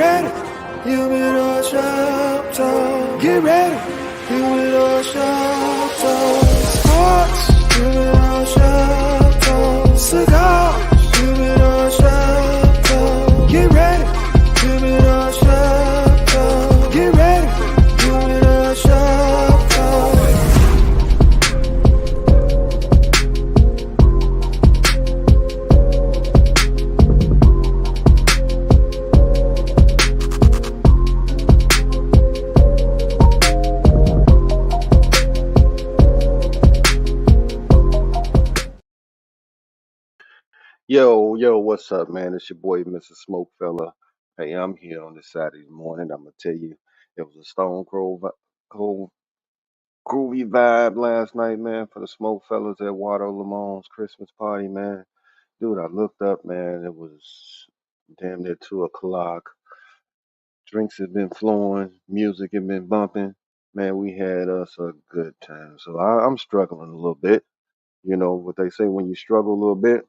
ready. Humidor shop talk. Get ready. Humidor shop talk. Sports. Humidor shop talk. Cigars. Humidor shop talk. Get ready. Humidor shop talk. Get ready. Humidor shop talk. Yo, what's up, man? It's your boy, Mr. SmokeFella. Hey, I'm here on this Saturday morning. I'm gonna tell you, it was a cold, groovy vibe last night, man, for the SmokeFellas at Water Lamont's Christmas party, man. Dude, I looked up, man. It was damn near 2 o'clock. Drinks had been flowing, music had been bumping. Man, we had us a good time. So I'm struggling a little bit. You know what they say, when you struggle a little bit,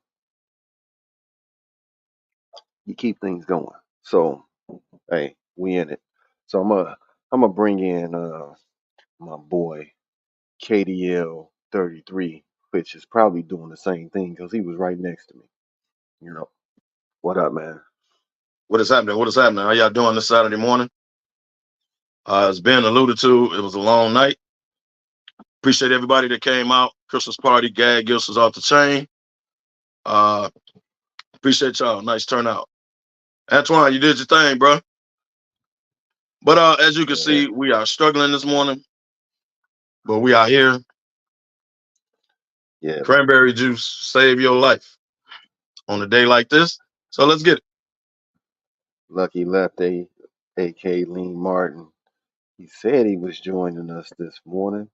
you keep things going. So hey, we in it. So I'm gonna bring in my boy KDL 33, which is probably doing the same thing because he was right next to me. You know, what up, man? What is happening? What is happening? How y'all doing this Saturday morning? As Ben alluded to, it was a long night. Appreciate everybody that came out. Christmas party, gag gifts was off the chain. Uh, appreciate y'all. Nice turnout. Antoine, you did your thing, bro. But as you can Yeah, see, we are struggling this morning, but we are here. yeah. Cranberry juice save your life on a day like this. So let's get it. Lucky Lefty, aka Lean Martin. He said he was joining us this morning,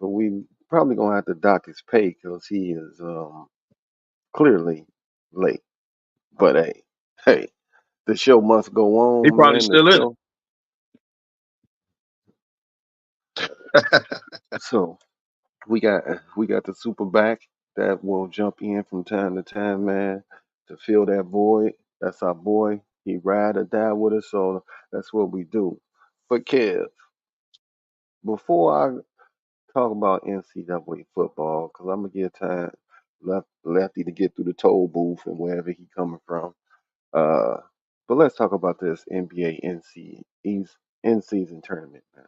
but we probably gonna have to dock his pay because he is clearly late. But hey, the show must go He on, probably man. The still in it. show. So we got the super back that will jump in from time to time, man, to fill that void. That's our boy. He ride or die with us, so that's what we do. But Kev, before I talk about NCAA football, because I'm gonna give time lefty to get through the toll booth and wherever he coming from. Uh, but let's talk about this NBA in season tournament, man.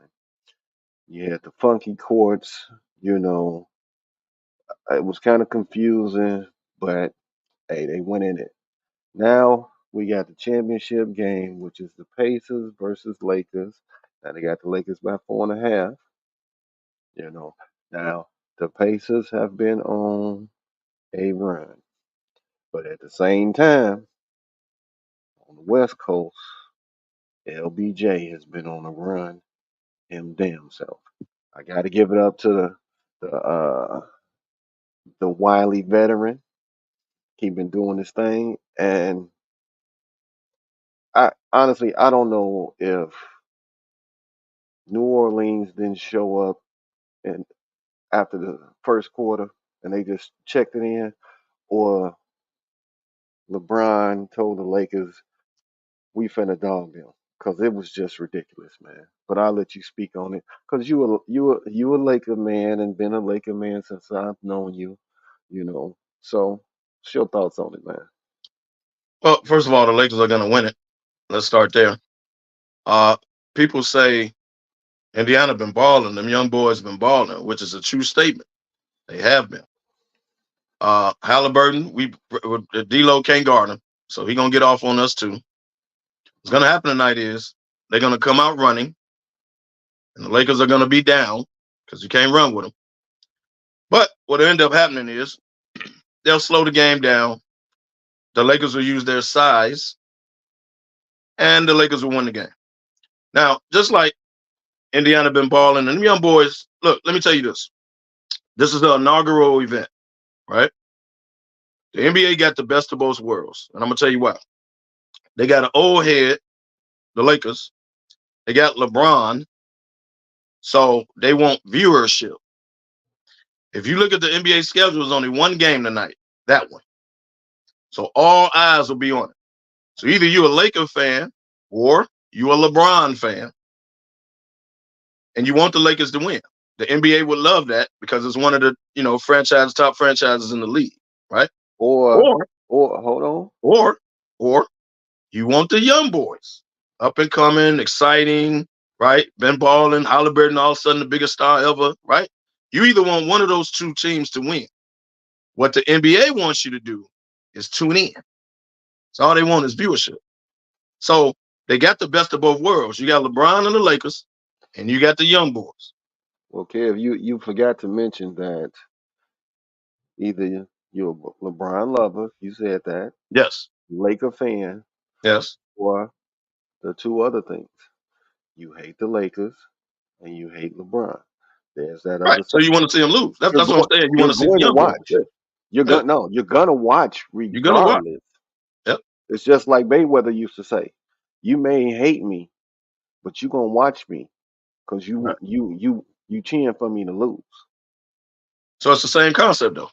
Yeah, the funky courts, you know, it was kind of confusing, but hey, they went in it. Now we got the championship game, which is the Pacers versus Lakers. Now they got the Lakers by 4.5. You know, now the Pacers have been on a run, but at the same time, on the West Coast, LBJ has been on a run him damn self. I got to give it up to the wily veteran. He been doing his thing, and I don't know if New Orleans didn't show up and after the first quarter and they just checked it in, or LeBron told the Lakers we finna dog them because it was just ridiculous, man. But I'll let you speak on it because you a Laker man and been a Laker man since I've known you, you know. So, what's your thoughts on it, man? Well, first of all, the Lakers are going to win it. Let's start there. Uh, people say Indiana been balling. Them young boys been balling, which is a true statement. They have been. Halliburton, D'Lo can't guard him, so he gonna get off on us too. What's gonna happen tonight is they're gonna come out running, and the Lakers are gonna be down because you can't run with them. But what'll end up happening is they'll slow the game down. The Lakers will use their size, and the Lakers will win the game. Now, just like Indiana been balling, and them young boys, look, let me tell you this. This is the inaugural event, right? The NBA got the best of both worlds, and I'm gonna tell you why. They got an old head, the Lakers. They got LeBron, so they want viewership. If you look at the NBA schedule, there's only one game tonight, that one. So all eyes will be on it. So either you're a Laker fan or you a LeBron fan and you want the Lakers to win. The NBA would love that because it's one of the top franchises in the league, right? Or Or hold on. or or you want the young boys, up and coming, exciting, right? Ben Ball, Halliburton, all of a sudden the biggest star ever, right? You either want one of those two teams to win. What the NBA wants you to do is tune in. So all they want is viewership. So they got the best of both worlds. You got LeBron and the Lakers, and you got the young boys. Well, Kev, you forgot to mention that either you're a LeBron lover, you said that, Yes, Laker fan, yes. or the two other things. You hate the Lakers and you hate LeBron. There's that Right. other So side. you want to see them lose. That's You're what I'm going saying. You want you're to see the going to young boys. watch. Yeah. You're gonna watch You're gonna watch. regardless. Yep. It's just like Mayweather used to say. You may hate me, but you're gonna watch me because Right. you cheering for me to lose. So it's the same concept though.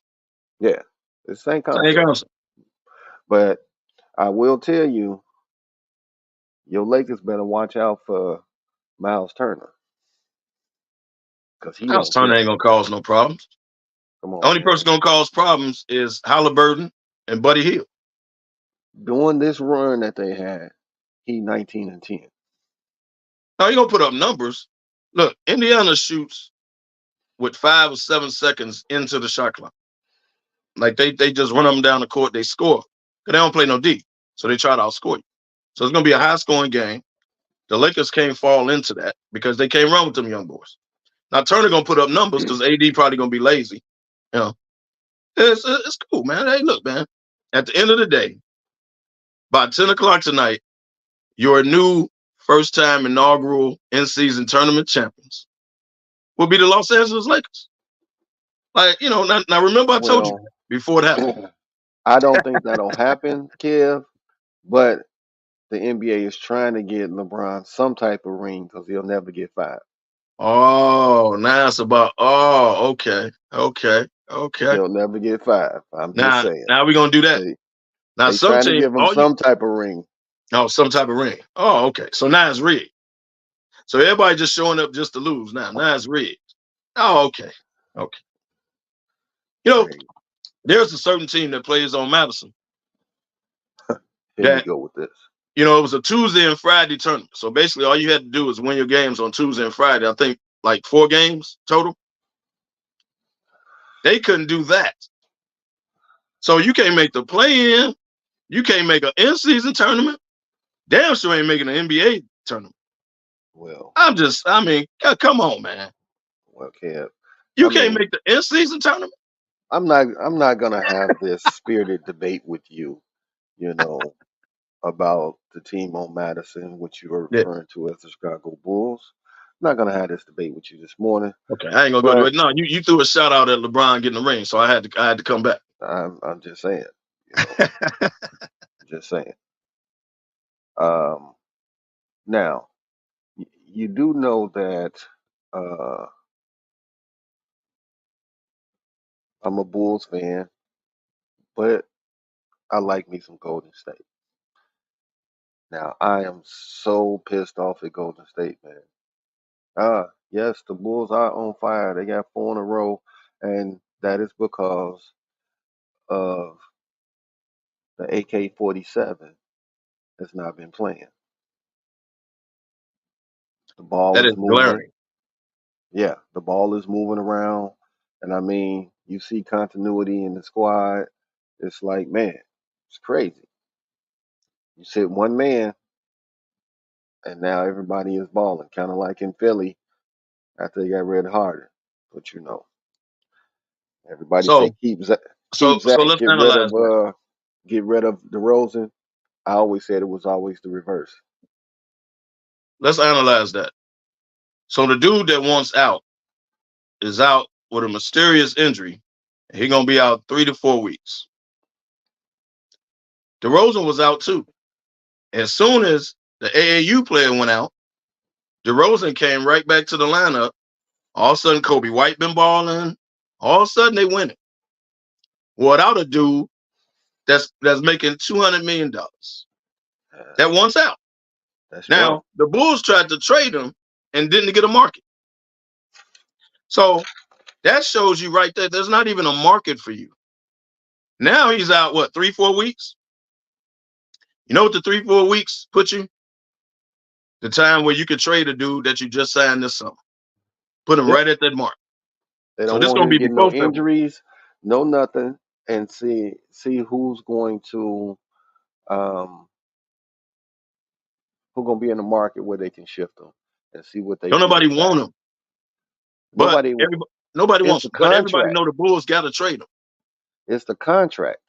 Yeah. It's the same Same concept. concept. But I will tell you, your Lakers better watch out for Miles Turner. Because he House don't Turner care. ain't gonna cause no problems. Come The on, only man. person gonna cause problems is Halliburton and Buddy Hield. During this run that they had, he 19-10. Now you gonna put up numbers. Look, Indiana shoots with 5 or 7 seconds into the shot clock. Like they just run them down the court, they score. Because they don't play no D. So they try to outscore you. So it's gonna be a high scoring game. The Lakers can't fall into that because they can't run with them young boys. Now Turner gonna put up numbers because AD probably gonna be lazy. You know, it's cool, man. Hey, look, man. At the end of the day, by 10 o'clock tonight, your new first time inaugural in-season tournament champions will be the Los Angeles Lakers. Like, now remember I told you Well, that before it happened. I don't think that'll happen, Kev, but the NBA is trying to get LeBron some type of ring because he'll never get five. Oh, now it's about okay. He'll never get five. I'm just Now saying. now we're gonna do that. They Now they some trying to team, give him some type of ring. some type of ring. Oh, okay. So now it's rigged. So everybody just showing up just to lose now. Now it's rigged. Oh, okay. Okay. You know, Crazy. there's a certain team that plays on Madison Here you that, go with this. it was a Tuesday and Friday tournament. So basically all you had to do was win your games on Tuesday and Friday. I think like 4 games total. They couldn't do that. So you can't make the play-in. You can't make an in-season tournament. Damn sure ain't making an NBA tournament. Well, Come on, man. Kev. You I can't mean, make the in-season tournament. I'm not gonna have this spirited debate with you, you know, about the team on Madison, which you are Yeah. referring to as the Chicago Bulls. I'm not gonna have this debate with you this morning, Okay, I ain't gonna go to but it. No, you threw a shout out at LeBron getting the ring, so I had to come back. I'm just saying, you know, just saying. Um, now you do know that uh, I'm a Bulls fan, but I like me some Golden State. Now I am so pissed off at Golden State, man. Yes, the Bulls are on fire. They got 4 in a row, and that is because of the AK-47 has not been playing. The ball That is is moving. glaring. Yeah, the ball is moving around, and I mean, you see continuity in the squad. It's like, man, it's crazy. You sit one man, and now everybody is balling, kind of like in Philly after they got rid of Harden. But everybody So say keep so Zach, so let's analyze that. get rid of DeRozan. I always said it was always the reverse. Let's analyze that. So the dude that wants out is out with a mysterious injury. He gonna be out 3 to 4 weeks. DeRozan was out too. As soon as the AAU player went out, DeRozan came right back to the lineup. All of a sudden, Kobe White been balling. All of a sudden, they winning without a dude that's making $200 million. Uh, That wants out. That's right. Now the Bulls tried to trade him and didn't get a market. So that shows you right there. There's not even a market for you. Now he's out, what, 3-4 weeks? You know what the 3-4 weeks put you? The time where you could trade a dude that you just signed this summer. Put him Yep. right at that mark. They So don't this want gonna him be getting no before February. injuries, no nothing, and see who's going to be in the market where they can shift them and see what they Don't can nobody get back. want him, but Nobody. nobody It's wants the him. But everybody contract. know the Bulls got to trade him. It's the contract.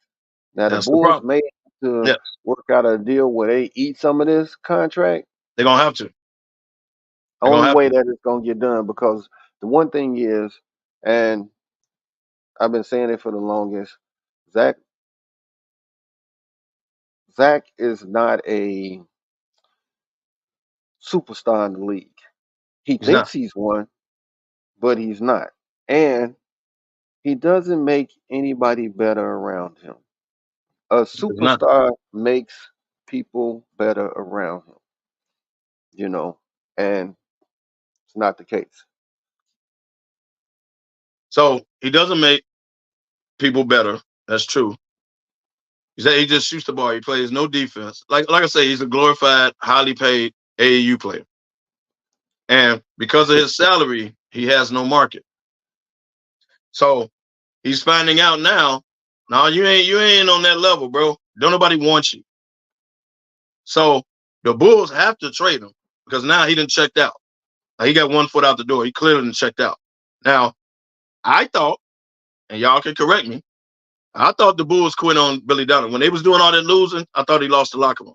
Now the That's the Bulls problem. may have to Yes, work out a deal where they eat some of this contract. they're gonna have to. They're gonna Only have way to. that it's gonna get done, because the one thing is, and I've been saying it for the longest, Zach is not a superstar in the league. He He's not. thinks he's one, but he's not. And he doesn't make anybody better around him. A He's not. superstar makes people better around him, and it's not the case. So he doesn't make people better. That's true. He just shoots the ball. He plays no defense. Like I say, he's a glorified, highly paid AAU player. And because of his salary, he has no market. So he's finding out now. No, you ain't on that level, bro. Don't nobody want you. So the Bulls have to trade him because now he done checked out. Now, he got 1 foot out the door. He clearly done checked out. Now, I thought, and y'all can correct me, I thought the Bulls quit on Billy Donovan. When they was doing all that losing, I thought he lost the locker room.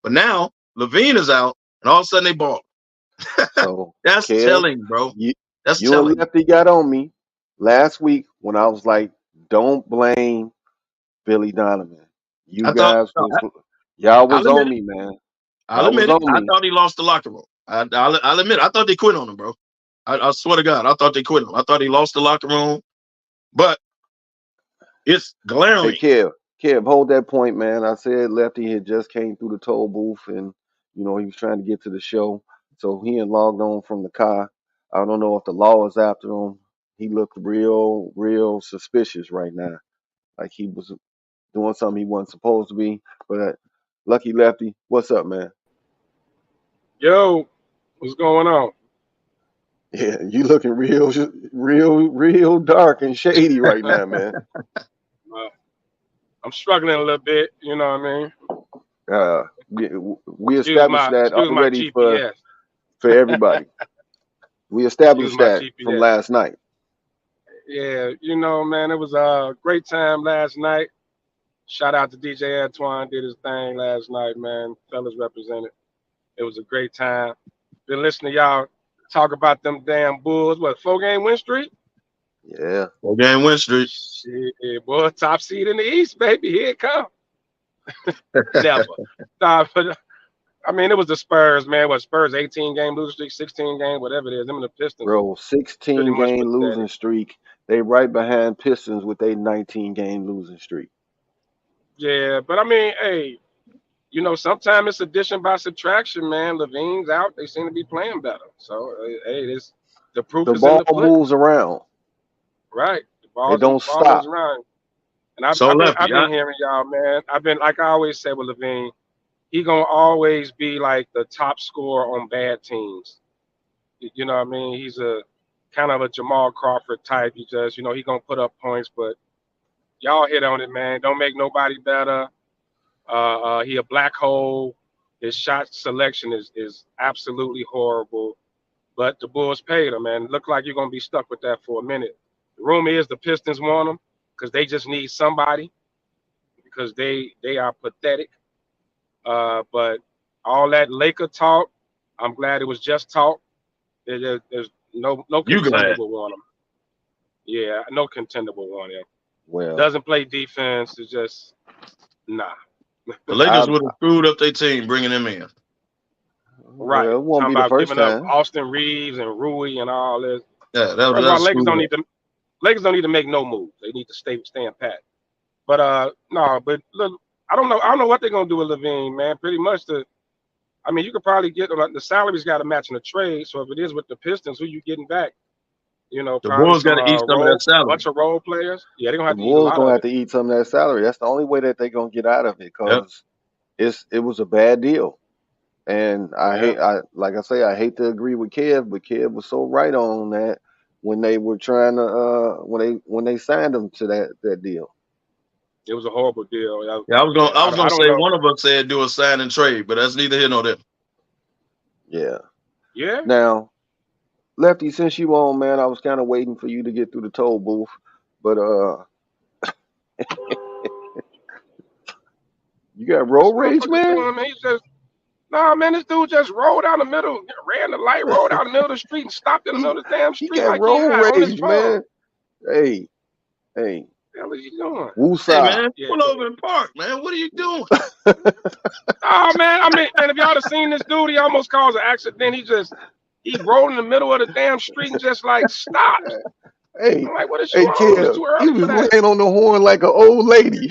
But now Levine is out, and all of a sudden they ball. So, That's Kev, telling, bro. you, That's you and telling. Lefty got on me last week when I was like, "Don't blame Billy Donovan." You I thought, guys was y'all I'll was admit on it. me, man. I'll Y'all was admit it. on I me. thought he lost the locker room. I'll admit it. I thought they quit on him, bro. I swear to God, I thought they quit him. I thought he lost the locker room, but it's Hey, glaring. Kev, hold that point, man. I said Lefty had just came through the toll booth, and he was trying to get to the show, so he had logged on from the car. I don't know if the law is after him. He looked real suspicious right now, like he was doing something he wasn't supposed to be. But Lucky Lefty, what's up, man? Yo, what's going on? Yeah, you looking real dark and shady right now, man. Uh, I'm struggling a little bit. You know what I mean? We Excuse established my that excuse my already for GPS. everybody. We Excuse established my that from GPS. last night. Yeah, man, it was a great time last night. Shout out to DJ Antoine, did his thing last night, man. Fellas represented. It was a great time. Been listening to y'all talk about them damn Bulls. What, 4-game win streak? Yeah. Well, game win streak. Shit, boy, top seed in the East, baby. Here it come. Never. Nah, but I mean, it was the Spurs, man. What, Spurs 18-game losing streak, 16-game, whatever it is. Them and the Pistons, Bro, pretty 16 much game losing pathetic. streak. They right behind Pistons with a 19-game losing streak. Yeah, but I mean, hey, sometimes it's addition by subtraction, man. Levine's out; they seem to be playing better. So, hey, the proof The is in ball the pudding, moves around. right? The It don't ball moves stop. around, and So I've Lefty, been hearing y'all, man. I've been like I always say with Levine, he gonna always be like the top scorer on bad teams. You know what I mean? He's a kind of a Jamal Crawford type. He just, he gonna put up points, but y'all hit on it, man. Don't make nobody better. He a black hole. His shot selection is absolutely horrible. But the Bulls paid him, man. Look like you're gonna be stuck with that for a minute. The rumor is the Pistons want him because they just need somebody because they are pathetic. But all that Laker talk, I'm glad it was just talk. There's no you contender glad? will want him. Yeah, no contender will want him. Well, Doesn't play defense. It's just nah. The Lakers I would have screwed up their team bringing him in. Right. it won't Talking be the about first giving up time. Austin Reeves and Rui and all this. Yeah, First of all, that's screwed up. Lakers don't need to make no moves. They need to stay in pat. But no, but look, I don't know what they're gonna do with Levine, man. Pretty much I mean, you could probably get the salary's got to match in the trade. So if it is with the Pistons, who you getting back? You know, The probably Bulls got some to eat some of that bunch salary. of role players. Yeah, they're gonna The have to eat a Bulls lot gonna of have it. to eat some of that salary. That's the only way that they're gonna get out of it, Yep. because it was a bad deal. And Yeah, like I say, I hate to agree with Kev, but Kev was so right on that when they were trying to when they signed him to that deal. it was a horrible deal. Yeah, Yeah, I was I gonna don't say know. one of us said do a sign and trade, but that's neither here nor there. Yeah. Yeah, Now, Lefty, since you on, man, I was kind of waiting for you to get through the toll booth, but you got this road rage, motherfucker man. doing, man. He's just nah, man. This dude just rolled down the middle, ran the light, rolled down the middle of the street, and stopped in the he middle of the damn he street got like he road high on his rage, phone. man. Hey, hey, The hell is he doing? Hey woosah. man, Yeah, pull over and park, man. What are you doing? oh man, I mean, man, if y'all have seen this dude, he almost caused an accident. He rolled in the middle of the damn street and just like stopped. Hey, I'm like, what is you hey, on? It's Kev, too he early for was that. laying on the horn like an old lady.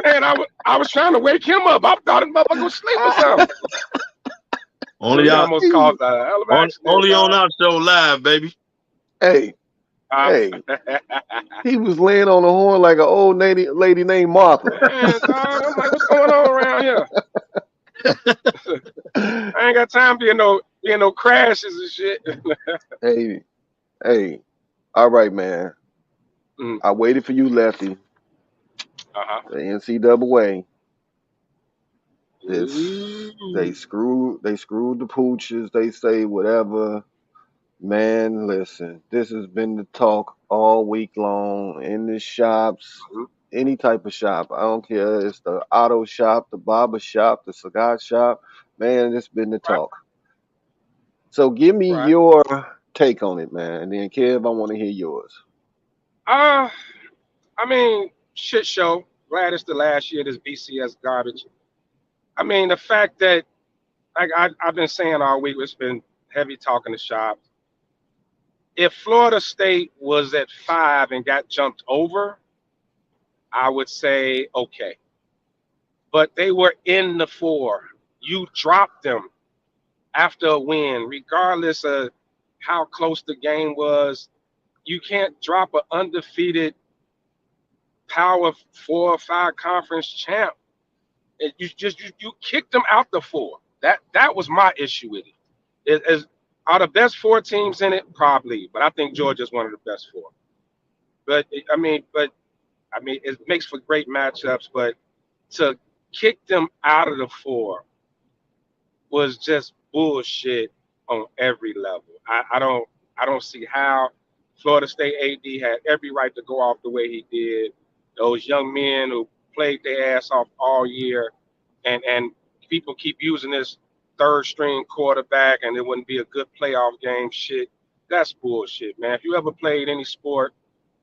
Man, I was trying to wake him up. I thought his motherfucker was asleep or something. Only He y'all, almost he was, caused a hell of an accident, only on dog. our show live, baby. hey, Uh, hey, he was laying on the horn like an old lady named Martha. man, dog, I'm like, what's going on around here? I ain't got time for no crashes and shit. Hey, hey, all right, man. Mm, I waited for you, Lefty. uh-huh. The NCAA. This Ooh, they screwed the pooches. They say whatever. Man, listen, this has been the talk all week long in the shops, mhm, any type of shop. I don't care. It's the auto shop, the barber shop, the cigar shop. Man, it's been the right, talk. So give me right. your take on it, man. And then Kev, I want to hear yours. Uh, I mean, shit show. Glad it's the last year of this BCS garbage. I mean, the fact that I've been saying all week, it's been heavy talking to shop. If Florida State was at 5 and got jumped over, I would say okay. But they were in the 4. You dropped them after a win, regardless of how close the game was. You can't drop an undefeated Power 4 or 5 conference champ. You kicked them out the 4. That was my issue with it. Are the best 4 teams in it? Probably, but I think Georgia's one of the best 4. But it makes for great matchups. But to kick them out of the 4 was just bullshit on every level. I don't see how Florida State AD had every right to go off the way he did. Those young men who played their ass off all year, and people keep using this third string quarterback and it wouldn't be a good playoff game. Shit, that's bullshit, man. If you ever played any sport,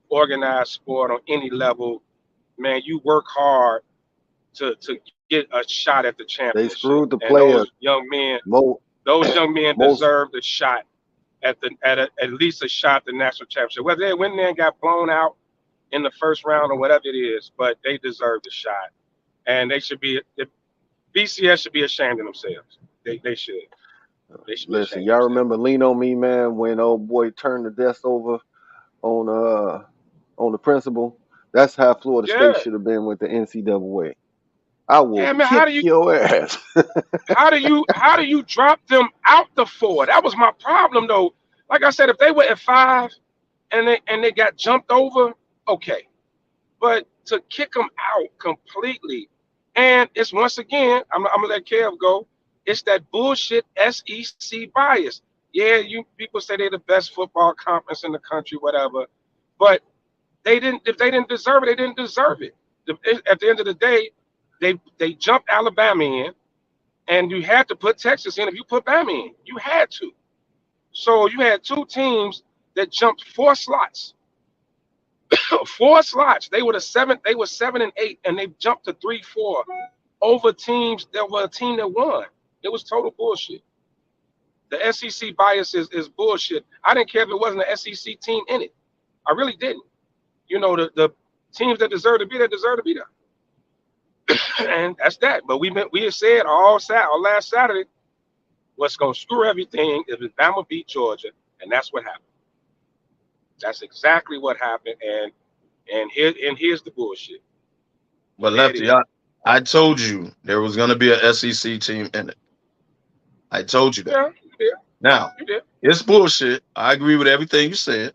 organized sport on any level, man, you work hard to get a shot at the They championship. screwed the And players. those young men Most deserved a shot at least a shot at the national championship. Whether they went there and got blown out in the first round or whatever it is, but they deserved a shot. And the BCS should be ashamed of themselves. They should. They should be listen, ashamed of y'all themselves. remember Lean on Me, man, when old boy turned the desk over on the principal? That's how Florida State Yeah. should have been with the NCAA. I will Yeah, man, kick your ass. how do you drop them out the 4? That was my problem though. Like I said, if they were at 5 and they got jumped over, okay. But to kick them out completely, and it's once again, I'm gonna let Kev go. It's that bullshit SEC bias. Yeah, you people say they're the best football conference in the country, whatever. But they didn't. If they didn't deserve it, they didn't deserve it. At the end of the day, they jumped Alabama in, and you had to put Texas in. If you put Bama in, you had to. So you had 2 teams that jumped 4 slots. 4 slots. They were the 7. They were 7 and 8, and they jumped to 3, 4 over teams that were a team that won. It was total bullshit. The SEC bias is bullshit. I didn't care if it wasn't an SEC team in it. I really didn't. The teams that deserve to be there deserve to be there. And that's that. But we had said all last Saturday, what's gonna screw everything is if Bama beat Georgia, and that's what happened. That's exactly what happened. And here's the bullshit. But There it Lefty, is. I told you there was going to be a SEC team in it. I told you that. Yeah, yeah, Now, you did. it's bullshit. I agree with everything you said.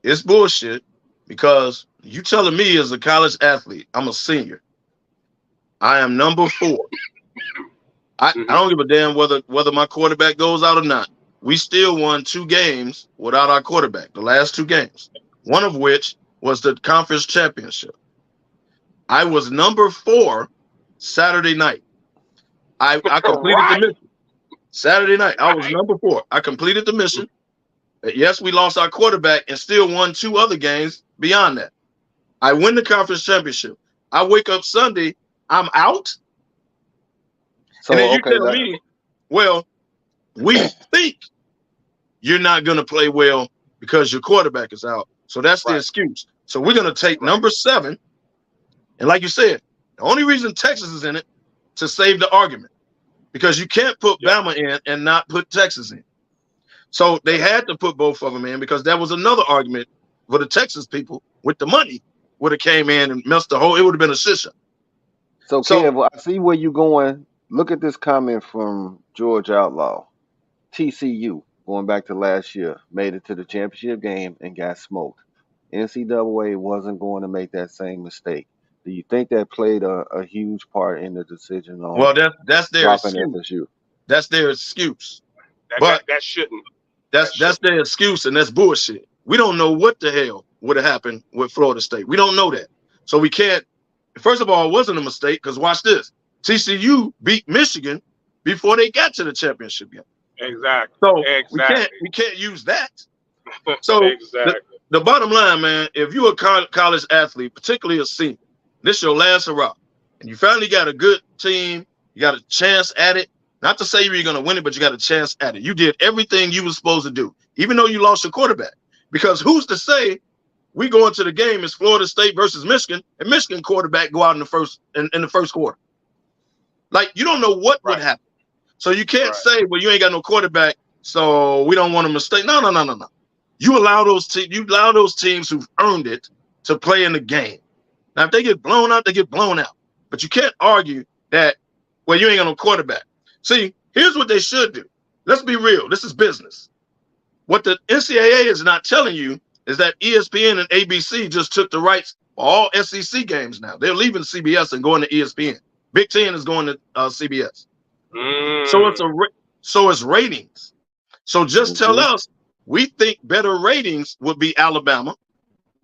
It's bullshit because you telling me as a college athlete, I'm a senior. I am number 4. I don't give a damn whether my quarterback goes out or not. We still won 2 games without our quarterback, the last 2 games, one of which was the conference championship. I was number 4 Saturday night. I completed the mission. Saturday night, I was number 4. I completed the mission. Yes, we lost our quarterback and still won 2 other games beyond that. I win the conference championship. I wake up Sunday, I'm out. So and then you okay, tell me, well, we think you're not going to play well because your quarterback is out. So that's the excuse. So we're going to take number 7. And like you said, the only reason Texas is in it to save the argument, because you can't put Bama in and not put Texas in. So they had to put both of them in because that was another argument for the Texas people with the money would have came in and messed the whole. It would have been a shit. So Kev, I see where you're going. Look at this comment from George Outlaw. TCU, going back to last year, made it to the championship game and got smoked. NCAA wasn't going to make that same mistake. Do you think that played a huge part in the decision on that's their dropping excuse. FSU? That's their excuse. That shouldn't. That's their excuse, and that's bullshit. We don't know what the hell would have happened with Florida State. We don't know that. So we can't. First of all, it wasn't a mistake because watch this. TCU beat Michigan before they got to the championship game. Exactly. So we can't use that. So the bottom line, man, if you're a college athlete, particularly a senior, this is your last hurrah, and you finally got a good team, you got a chance at it. Not to say you're going to win it, but you got a chance at it. You did everything you were supposed to do, even though you lost your quarterback. Because who's to say we go into the game as Florida State versus Michigan, and Michigan quarterback go out in the first quarter? Like, you don't know what would happen. So you can't say, well, you ain't got no quarterback, so we don't want a mistake. No. You allow those teams who've earned it to play in the game. Now, if they get blown out, they get blown out. But you can't argue that, well, you ain't got no quarterback. See, here's what they should do. Let's be real. This is business. What the NCAA is not telling you is that ESPN and ABC just took the rights for all SEC games now. They're leaving CBS and going to ESPN. Big Ten is going to CBS. So it's ratings. So just tell us, we think better ratings would be Alabama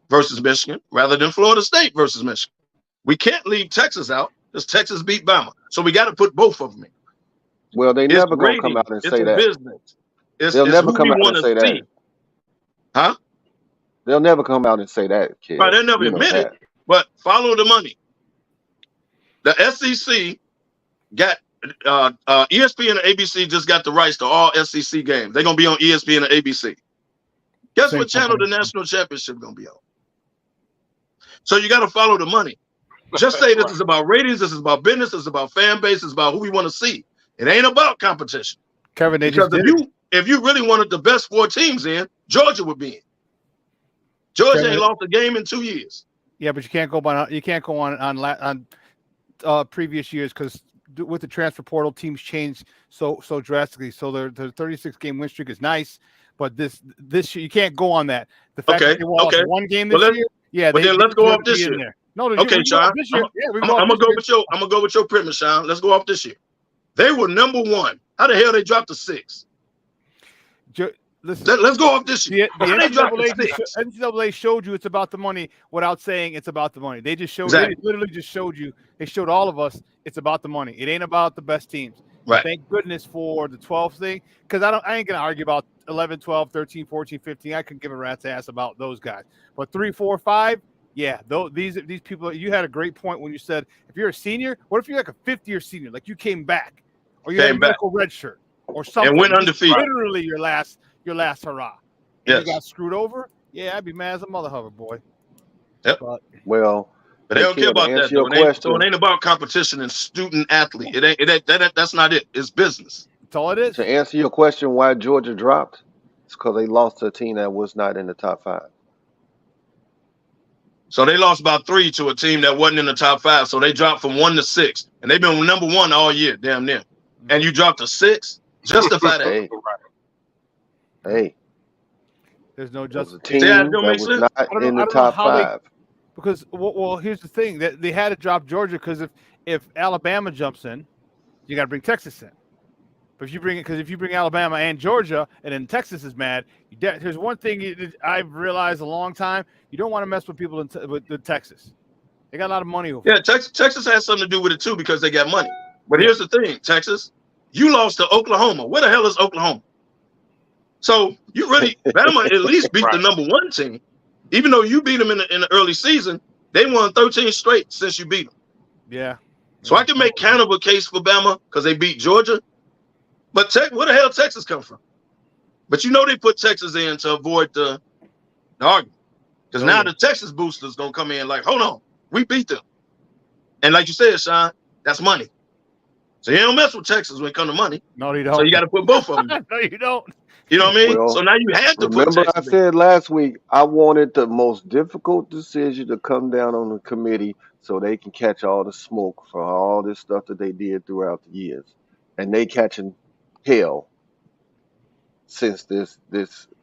versus Michigan rather than Florida State versus Michigan. We can't leave Texas out because Texas beat Bama. So we got to put both of them in. Well, they never gonna come out and say that. Business. They'll never come out and say that. Huh? They'll never come out and say that, kid. Right, they'll never admit it. But follow the money. The SEC got ESPN and ABC just got the rights to all SEC games. They're gonna be on ESPN and ABC. Guess what channel the national championship gonna be on? So you got to follow the money. Just say this is about ratings, this is about business, this is about fan base, this is about who we want to see. It ain't about competition. Kevin, because if you really wanted the best 4 teams in, Georgia would be in. Georgia ain't lost a game in 2 years. Yeah, but you can't go on previous years because with the transfer portal, teams change so drastically. So their 36-game win streak is nice, but this year you can't go on that. The fact that they lost one game this year, then let's go off this year. There. No, okay, Sean. I'm gonna go with your premise, Sean. Let's go off this year. They were number 1. How the hell they dropped to 6? Let's go off this year. The NCAA showed you it's about the money without saying it's about the money. They just showed They literally just showed you. They showed all of us it's about the money. It ain't about the best teams. Right. Thank goodness for the 12 thing, because I ain't gonna argue about 11, 12, 13, 14, 15. I couldn't give a rat's ass about those guys. But 3, 4, 5. Yeah, these people. You had a great point when you said if you're a senior, what if you're like a 5th-year senior, like you came back, or you had a medical red shirt, or something, and went undefeated. Literally your last hurrah. Yes. You got screwed over. Yeah, I'd be mad as a mother hover, boy. Yep. Well, But they don't care Care, to about that answer though. your question, So it ain't about competition and student athlete. That's not it. It's business. That's all it is. to answer your question, why Georgia dropped, it's because they lost to a team that was not in the top 5. So they lost about 3 to a team that wasn't in the top 5. So they dropped from 1 to 6, and they've been number 1 all year, damn near. And you dropped to 6. Justify that. Hey, hey, There's no it was a justice. team See how it that don't make was sense? not I don't in the know top how they- 5. Because well, here's the thing that they had to drop Georgia because if Alabama jumps in, you got to bring Texas in. But if you bring Alabama and Georgia, and then Texas is mad, there's one thing I've realized a long time: you don't want to mess with people with Texas. They got a lot of money over. Yeah, Texas has something to do with it too because they got money. But here's the thing, Texas, you lost to Oklahoma. Where the hell is Oklahoma? So you really, Bama at least beat the number 1 team. Even though you beat them in the early season, they won 13 straight since you beat them. Yeah. So I can make kind of a case for Bama because they beat Georgia. But where the hell Texas come from? But you know they put Texas in to avoid the argument. Because now the Texas boosters going to come in like, hold on, we beat them. And like you said, Sean, that's money. So you don't mess with Texas when it comes to money. No, you don't. So you got to put both of them. No, you don't. You know what I mean? Well, so now you have to put remember, Texas I said last week I wanted the most difficult decision to come down on the committee so they can catch all the smoke for all this stuff that they did throughout the years, and they catching hell since this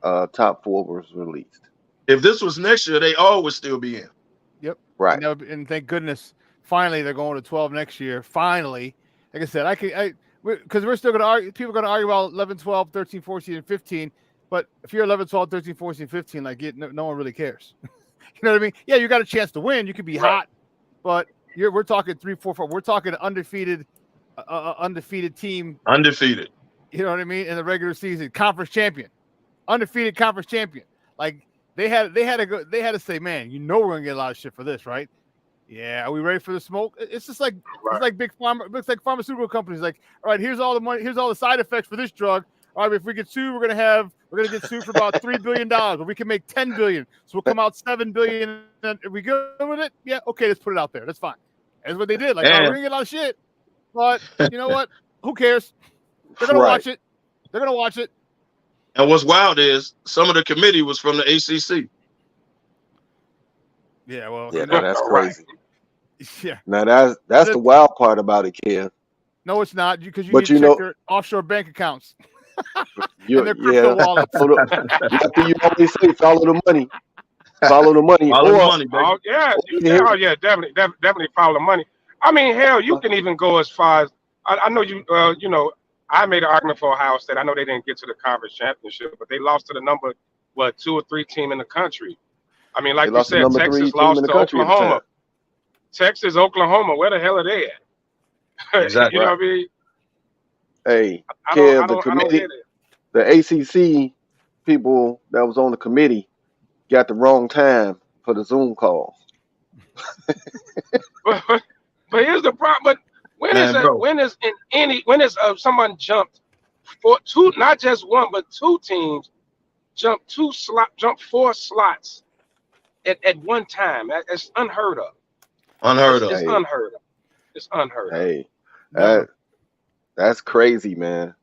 top 4 was released. If this was next year, they all would still be in. Yep. Right. And thank goodness, finally they're going to 12 next year. Finally, like I said, because we're still going to argue. People are going to argue about 11, 12, 13, 14, and 15. But if you're 11, 12, 13, 14, 15, like no one really cares. You know what I mean? Yeah, you got a chance to win. You could be hot, but we're talking 3, 4, 4. We're talking undefeated team. Undefeated. You know what I mean? In the regular season, conference champion, undefeated conference champion. Like they had to say, man, we're gonna get a lot of shit for this, right? Yeah, are we ready for the smoke? It's just like it's like big pharma. It's like pharmaceutical companies. Like, all right, here's all the money. Here's all the side effects for this drug. All right, if we get sued, we're gonna get sued for about $3 billion, but we can make $10 billion. So we'll come out $7 billion. And are we good with it? Yeah, okay, let's put it out there. That's fine. That's what they did. Like, we're gonna get a lot of shit, but you know what? Who cares? They're gonna watch it. They're gonna watch it. And what's wild is some of the committee was from the ACC. Yeah, well, Yeah, that's crazy. Yeah. Now that's the wild part about it, Ken. No, it's not, because you need to check their offshore bank accounts and their crypto wallets. You always say follow the money. Follow the money. Follow the money, baby. Definitely follow the money. I mean, hell, you can even go as far as I know you. I made an argument for Ohio State. I know they didn't get to the conference championship, but they lost to the number 2 or 3 team in the country. I mean, like you said, Texas lost to Oklahoma. Texas, Oklahoma, where the hell are they at? Exactly. You know what I mean? Hey, Kev, the committee, the ACC people that was on the committee got the wrong time for the Zoom call. But here's the problem. But when is someone jumped for 2, not just 1, but 2 teams jump 4 slots at one time? It's unheard of. It's unheard of. It's unheard of. Hey, that's crazy, man.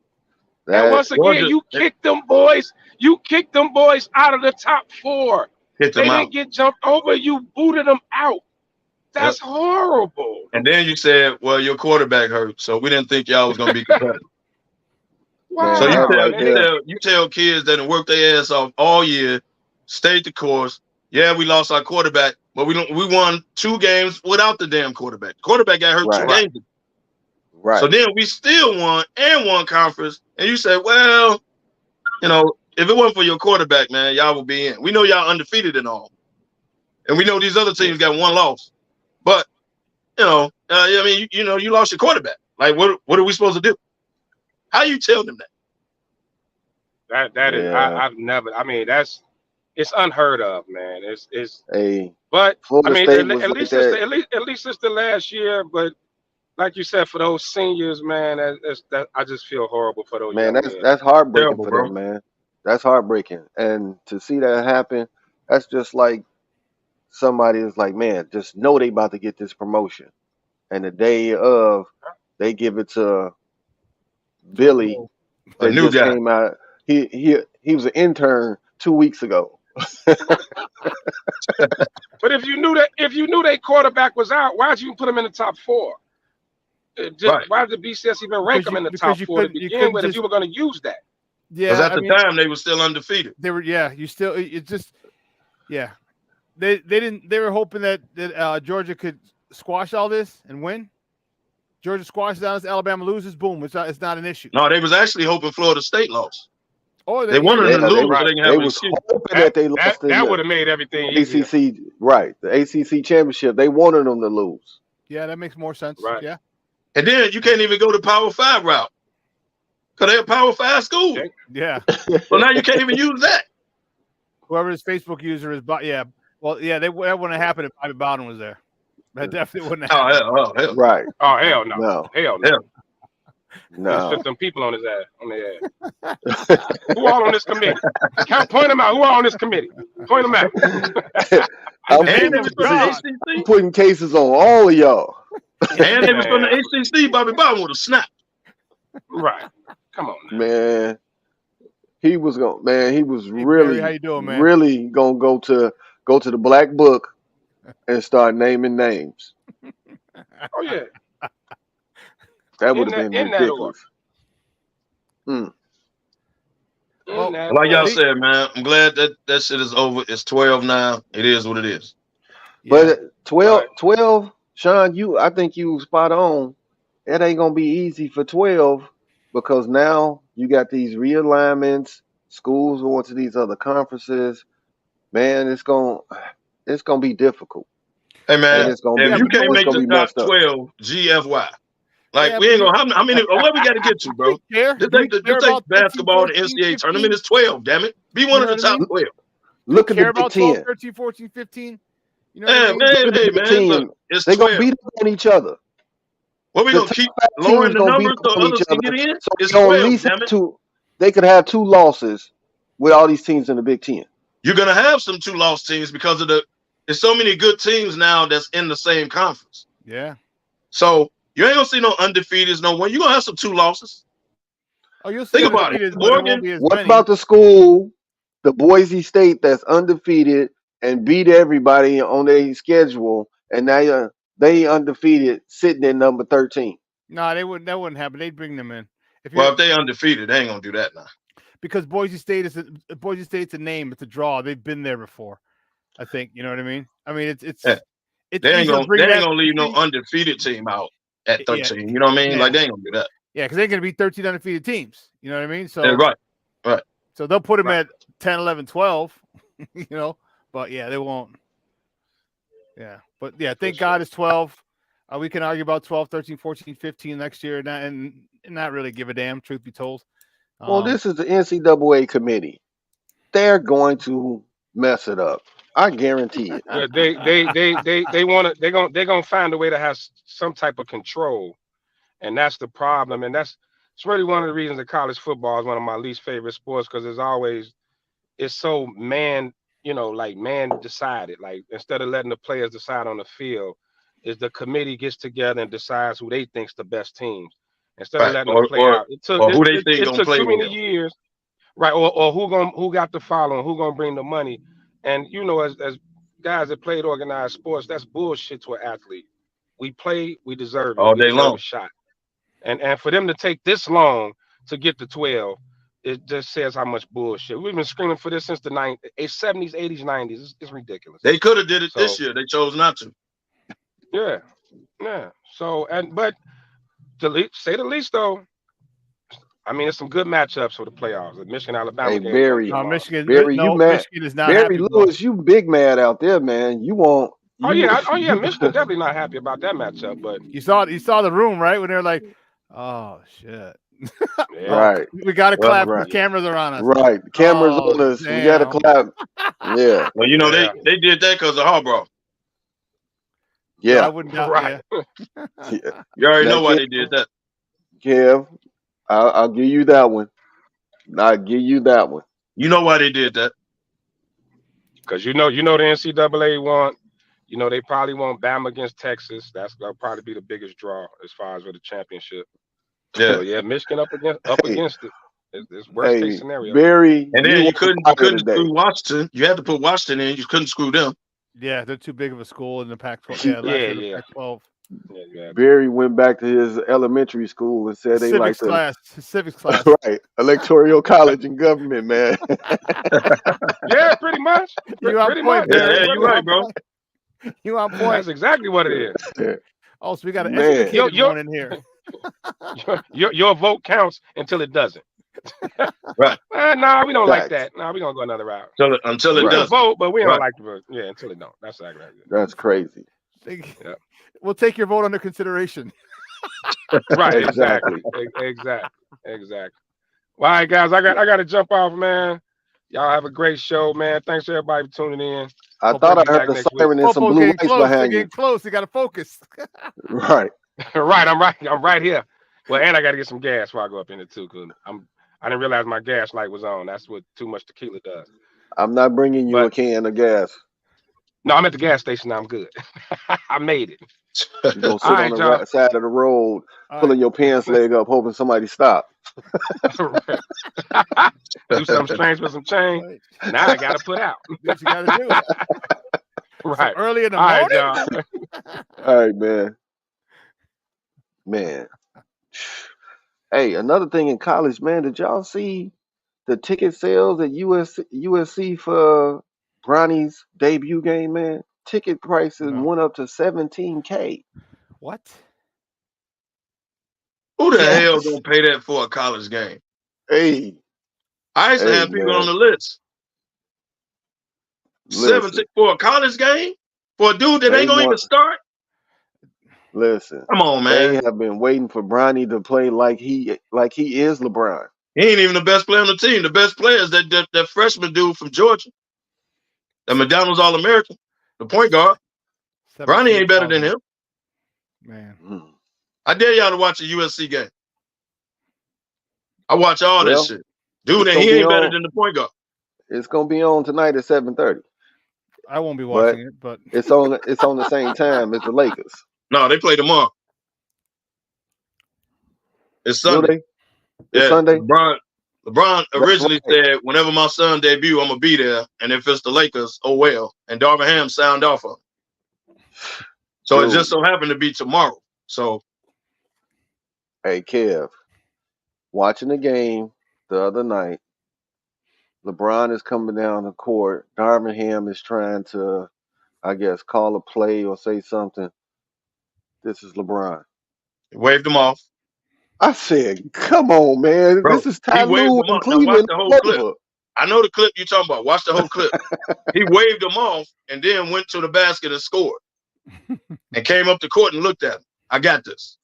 And once again, you kicked them boys. You kicked them boys out of the top 4. They didn't get jumped over. You booted them out. That's horrible. And then you said, well, your quarterback hurt, so we didn't think y'all was going to be competitive. Wow. So you tell kids that have worked their ass off all year, stayed the course. Yeah, we lost our quarterback, but we won 2 games without the damn quarterback. Quarterback got hurt 2 games. Right. So then we still won conference. And you said, well, if it wasn't for your quarterback, man, y'all would be in. We know y'all undefeated and all. And we know these other teams got 1 loss. But, I mean, you lost your quarterback. Like, what are we supposed to do? How you tell them that? That is, I've never, I mean, it's unheard of, man. But Florida I mean, State at least it's the last year. But like you said, for those seniors, man, I just feel horrible for those. Man, that's heartbreaking for them, man. That's heartbreaking. And to see that happen, that's just like somebody is like, man, just know they about to get this promotion, and the day of, they give it to Billy A that new just guy. came out. He was an intern 2 weeks ago. But if you knew that quarterback was out, why'd you put him in the top 4? Right. Why did the BCS even rank him in the top 4 to begin with if you were going to use that? Because Yeah, at the time they were still undefeated. they were. Yeah, you still. It just. Yeah, they didn't. They were hoping that Georgia could squash all this and win. Georgia squashes out, Alabama loses. Boom, it's not an issue. No, they was actually hoping Florida State lost. Oh, They wanted them to lose so they can have They an was excuse. hoping that they lost in That would the have made everything easier. ACC. Right, the ACC championship. They wanted them to lose. Yeah, that makes more sense. Right. Yeah. And then you can't even go the Power 5 route because they're a Power 5 school. Yeah. So now you can't even use that. Whoever his Facebook user is, but yeah. Well, yeah, that wouldn't have happened if Bobby Bowden was there. That definitely wouldn't have happened. Hell. Right. Oh hell no. No. Hell no. Hell. No. Just put some people on his ass. On their ass. Who all on this committee? Point them out. Who all on this committee? Point them out. I'm And they was from the ACC. putting cases on all of y'all. And they was from the ACC. Bobby Bowden would have snapped. Right. Come on. Man, he was going. Man, he was Hey, really, Barry, how you doing, man? really gonna go to the black book and start naming names. Oh yeah. That would have been in that ridiculous. Well, Like y'all said, man, I'm glad that shit is over. It's 12 now. It is what it is. But 12, Sean, I think you spot on. It ain't gonna be easy for 12 because now you got these realignments, schools going to these other conferences. Man, it's gonna be difficult. Hey man, it's gonna if be, you can't make gonna the be top messed up. 12 GFY, like Yeah, we ain't but gonna. How many? What we got to get to, bro? This ain't basketball. The NCAA tournament is 12. Damn it, be one of the top 12. Look at care the about Big 12, 10. 13, 14, 15. You know Hey, what I mean? hey, man, look, it's They 12. gonna beat up on each other. What we The gonna top keep 5 lowering teams the gonna beat numbers up so on others each can other. get in? So It's they gonna 12. at least Damn have it. they could have 2 losses with all these teams in the Big 10. You're gonna have some 2-loss teams because of there's so many good teams now that's in the same conference. Yeah. So you ain't gonna see no undefeateds, no one. You're gonna have some 2 losses. Oh, you'll see Think about it. undefeated, but it won't be as What many. about the school, the Boise State that's undefeated and beat everybody on their schedule, and now they undefeated sitting at number 13? No, they wouldn't. That wouldn't happen. They'd bring them in. If they undefeated, they ain't gonna do that now. Because Boise State's a name. It's a draw. They've been there before. I think you know what I mean. I mean, it's They ain't gonna leave no undefeated team out at 13. Yeah. You know what I mean? Yeah. Like they ain't gonna do that. Yeah, because they're going to be 13 undefeated teams. You know what I mean? So Yeah, right. So they'll put them at 10, 11, 12. You know, but yeah, they won't. Yeah, but yeah, thank God it's 12. We can argue about 12, 13, 14, 15 next year, and not really give a damn. Truth be told. Well, this is the NCAA committee. They're going to mess it up. I guarantee it. Yeah, they're gonna find a way to have some type of control, and that's the problem. And it's really one of the reasons that college football is one of my least favorite sports, because it's so man decided. Like, instead of letting the players decide on the field, is the committee gets together and decides who they think's the best teams instead of letting them play out. It took too many years, right? Or who got the following, who gonna bring the money. And as guys that played organized sports, that's bullshit to an athlete. We play, we deserve it. All we day deserve long. a shot. And for them to take this long to get to 12, it just says how much bullshit. We've been screaming for this since the 70s, 80s, 90s. It's ridiculous. They could have did it this year. They chose not to. Yeah. So, but to say the least, though, I mean, it's some good matchups for the playoffs. The Michigan, Alabama Hey, game. Barry, Michigan. Barry, No, you mad? Michigan is not Barry happy, Lewis, you big mad out there, man. You want? Oh yeah. Michigan definitely not happy about that matchup. But you saw the room, right, when they're like, "Oh shit." Yeah. Right. We got to clap. Right. The cameras are on us. Right. The cameras on us. Damn. We got to clap. Yeah. Well, they did that because of Harbaugh. Yeah. No, I wouldn't doubt. Right. Yeah. You already know why they did that. Kev, I'll give you that one. I'll give you that one. You know why they did that. Because you know the NCAA want, they probably want Bama against Texas. That'll probably be the biggest draw as far as for the championship. So Yeah. yeah, Michigan up Hey, against it. It's worst case hey, scenario. Barry, And you then you on fire couldn't today. screw Washington. You had to put Washington in. You couldn't screw them. Yeah, they're too big of a school in the Pac-12. Yeah, last year in the Yeah. Pac-12. Yeah, you had to. Barry went back to his elementary school and said they like His civics class. right electoral college and government, man. Yeah, pretty much. You on Pretty point, much. Yeah, Barry. yeah, That's you're what it right, is. bro. You on That's point. exactly what it is. Oh, so we got an Man. educated Yo, one in here. Your vote counts until it doesn't. Right. Nah, we don't like Facts. that. Nah, we gonna go another route. Until it We can does. vote, but we don't Right. like the vote. Yeah, until it don't. That's exactly right. That's crazy. Yeah. We'll take your vote under consideration. Right, Exactly. exactly. Well, all right, guys, I got to jump off, man. Y'all have a great show, man. Thanks to everybody for tuning in. I Hope thought we'll I be heard back the next week. siren and some Popo blue getting lights close. They're behind you. getting close. You got to focus. Right. Right, I'm right here. Well, and I got to get some gas before I go up in it too, cause I didn't realize my gas light was on. That's what too much tequila does. I'm not bringing you a But can of gas. no, I'm at the gas station. Now I'm good. I made it. You're going to sit All on right, the y'all. side of the road, All pulling right. your pants leg up, hoping somebody stop. Do something strange with some change. Now I got to put out. What you got to do? Right. So early in the All right, morning. y'all. All right, man. Hey, another thing in college, man, did y'all see the ticket sales at USC for Bronny's debut game, man? Ticket prices No. went up to $17K. What? Who the Yes. hell gonna pay that for a college game? Hey, I used to Hey, have people man. on the list. listen, 17 for a college game? For a dude that They ain't gonna even want- start? listen. Come on, They man. have been waiting for Bronny to play like he is LeBron. He ain't even the best player on the team. The best player is that freshman dude from Georgia. That McDonald's All-American. The point guard. Bronny ain't better than him. Man. Mm. I dare y'all to watch a USC game. I watch all Well, this shit. Dude, it's and he gonna be ain't better on- than the point guard. It's gonna be on tonight at 7:30. I won't be watching it, but It's on the same time as the Lakers. No, they play tomorrow. It's Do Sunday. they? It's Sunday? LeBron originally right. said, whenever my son debut, I'm gonna be there. And if it's the Lakers, oh well. And Darvin Ham signed off on it. So Dude. it just so happened to be tomorrow. So Hey, Kev, watching the game the other night, LeBron is coming down the court. Darvin Ham is trying to, I guess, call a play or say something. This is LeBron. he waved him off. I said, come on, man. Bro, This is he Ty waved Lue him in off. Now watch Cleveland. the whole all clip. over. I know the clip you're talking about. Watch the whole clip. He waved him off and then went to the basket and scored. And came up the court and looked at him. I got this.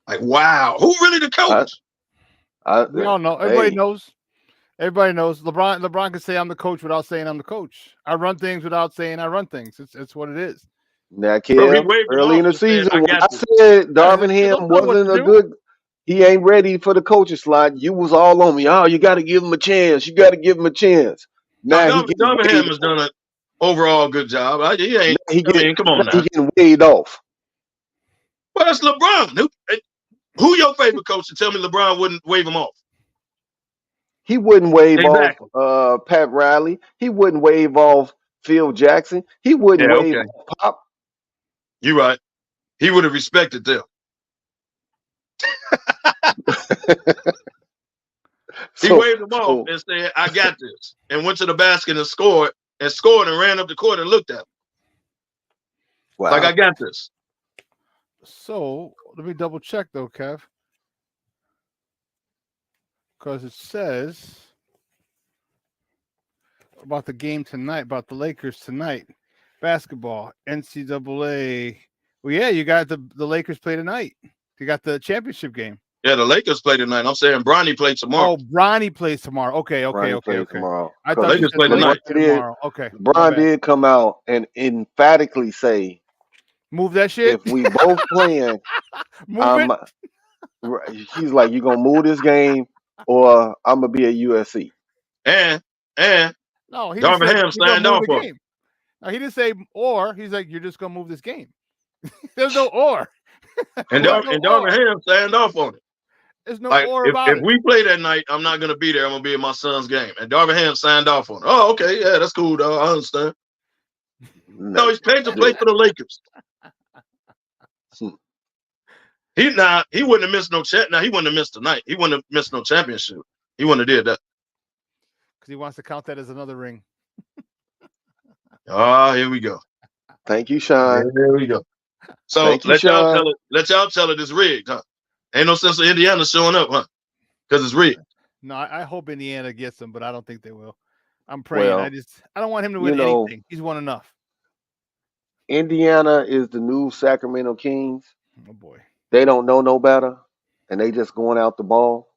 Like, wow. Who really the coach? we all know. Everybody Hey, knows. Everybody knows. LeBron can say I'm the coach without saying I'm the coach. I run things without saying I run things. It's what it is. Now, Bro, he Kev, waved him early in off the and said, season, "I when got I this." said Darvin They don't Ham know what wasn't to a do. good, he ain't ready for the coaching slot, you was all on me. Oh, you got to give him a chance. You got to give him a chance. Now he getting Darvin Ham weighed has done an overall good job. He ain't. Come on now. he getting weighed off. Well, that's LeBron. Who your favorite coach? To tell me LeBron wouldn't wave him off? He wouldn't wave Exactly. off Pat Riley. He wouldn't wave off Phil Jackson. He wouldn't Yeah, wave okay. off Pop. You're right. He would have respected them. He waved them off and said, "I got this," and went to the basket and scored and ran up the court and looked at him. Wow. Like, I got this. So let me double check though, Kev, because it says about the game tonight, about the Lakers tonight, basketball, NCAA. Well, yeah, you got the Lakers play tonight. You got the championship game. Yeah, the Lakers play tonight. I'm saying Bronny play tomorrow. Oh, Bronny plays tomorrow. Okay. Bronny plays tomorrow. I 'Cause thought you Lakers said play the Lakers tonight. play tomorrow. Okay. LeBron did come out and emphatically say, Move that shit. if we both playing, Move it. he's like, you gonna move this game or I'm gonna be at USC. And No, he just Darvin said Ham he's gonna signed move off the on it. game. No, he didn't say or. He's like, you're just gonna move this game. There's no or. And There's no Darvin or. Ham signed off on it. There's no Like or about if it. we play that night, I'm not gonna be there. I'm gonna be at my son's game. And Darvin Ham signed off on it. Oh, okay, yeah, that's cool, dog. I understand. No, he's paid to play for the Lakers. He wouldn't have missed no chat. Now he wouldn't have missed tonight. He wouldn't have missed no championship. He wouldn't have did that. Because he wants to count that as another ring. Oh, here we go. Thank you, Sean. Here we go. So Thank you, let y'all Sean. tell it. Let y'all tell it it's rigged, huh? Ain't no sense of Indiana showing up, huh? Because it's rigged. No, I hope Indiana gets him, but I don't think they will. I'm praying. Well, I don't want him to win anything. He's won enough. Indiana is the new Sacramento Kings. Oh boy. They don't know no better, and they just going out the ball.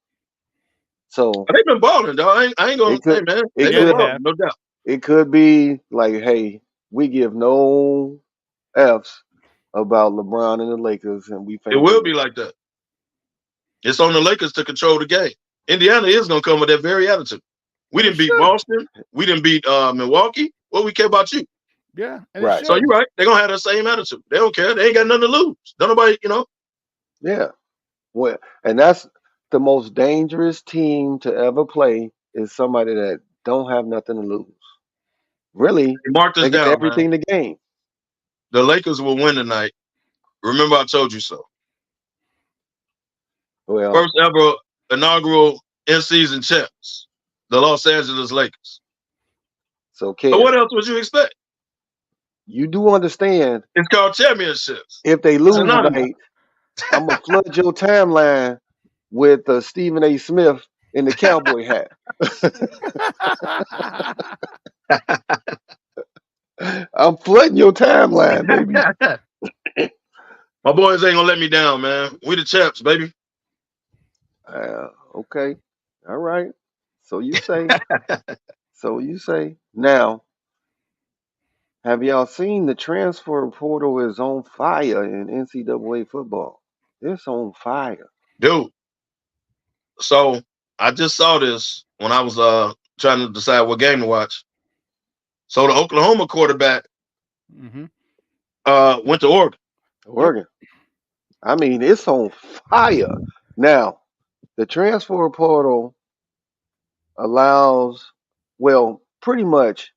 So They've been balling, dog. I ain't gonna say, man. They've been balling, no doubt. It could be like, hey, we give no F's about LeBron and the Lakers, and we. It will be like that. It's on the Lakers to control the game. Indiana is gonna come with that very attitude. We didn't beat Boston. We didn't beat Milwaukee. What we care about you? Yeah, right. So you're right. They're gonna have the same attitude. They don't care. They ain't got nothing to lose. Don't nobody, Yeah. Well, and that's the most dangerous team to ever play is somebody that don't have nothing to lose. Really, mark this they get down, everything man. to gain. The Lakers will win tonight. Remember, I told you so. Well, first ever inaugural in-season champs, the Los Angeles Lakers. So what else would you expect? You do understand. It's called championships. If they lose tonight, I'm going to flood your timeline with Stephen A. Smith in the cowboy hat. I'm flooding your timeline, baby. My boys ain't going to let me down, man. We the champs, baby. Okay. All right. So you say. So you say. Now, have y'all seen the transfer portal is on fire in NCAA football? It's on fire. Dude. So I just saw this when I was trying to decide what game to watch. So the Oklahoma quarterback went to Oregon. Oregon. I mean, it's on fire. Now, the transfer portal allows, well, pretty much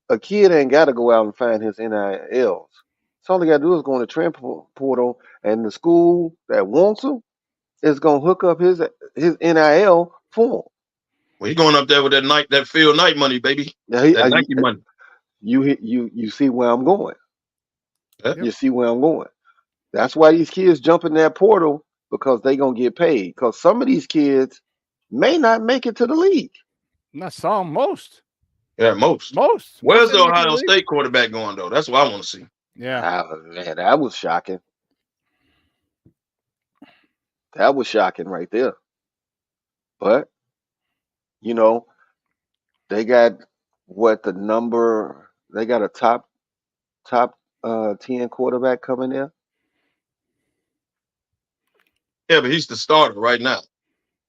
a kid ain't got to go out and find his NILs. So all they got to do is go on the transfer portal, and the school that wants him is going to hook up his NIL for him. Well, he's going up there with that Phil Knight money, baby. That Nike money. You see where I'm going. Yeah. You see where I'm going. That's why these kids jump in that portal, because they gonna get paid. Because some of these kids may not make it to the league. Not some, most. Yeah, most. Where's the Ohio State quarterback going though? That's what I want to see. Yeah. Man, that was shocking. That was shocking right there. But they got they got a top 10 quarterback coming there. Yeah, but he's the starter right now.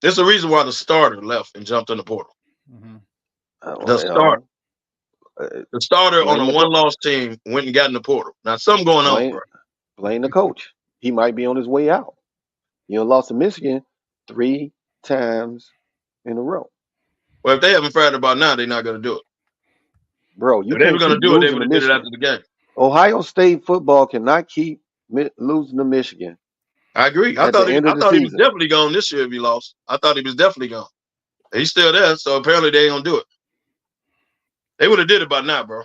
There's a reason why the starter left and jumped in the portal. The starter on a one-loss team went and got in the portal. Now, something going on, bro. Blame the coach. He might be on his way out. Lost to Michigan 3 times in a row. Well, if they haven't fired about now, they're not going to do it. Bro, if they were going to do it, they would have did it after the game. Ohio State football cannot keep losing to Michigan. I agree. I thought he was definitely gone this year if he lost. I thought he was definitely gone. He's still there, so apparently they ain't going to do it. They would have did it by now, bro.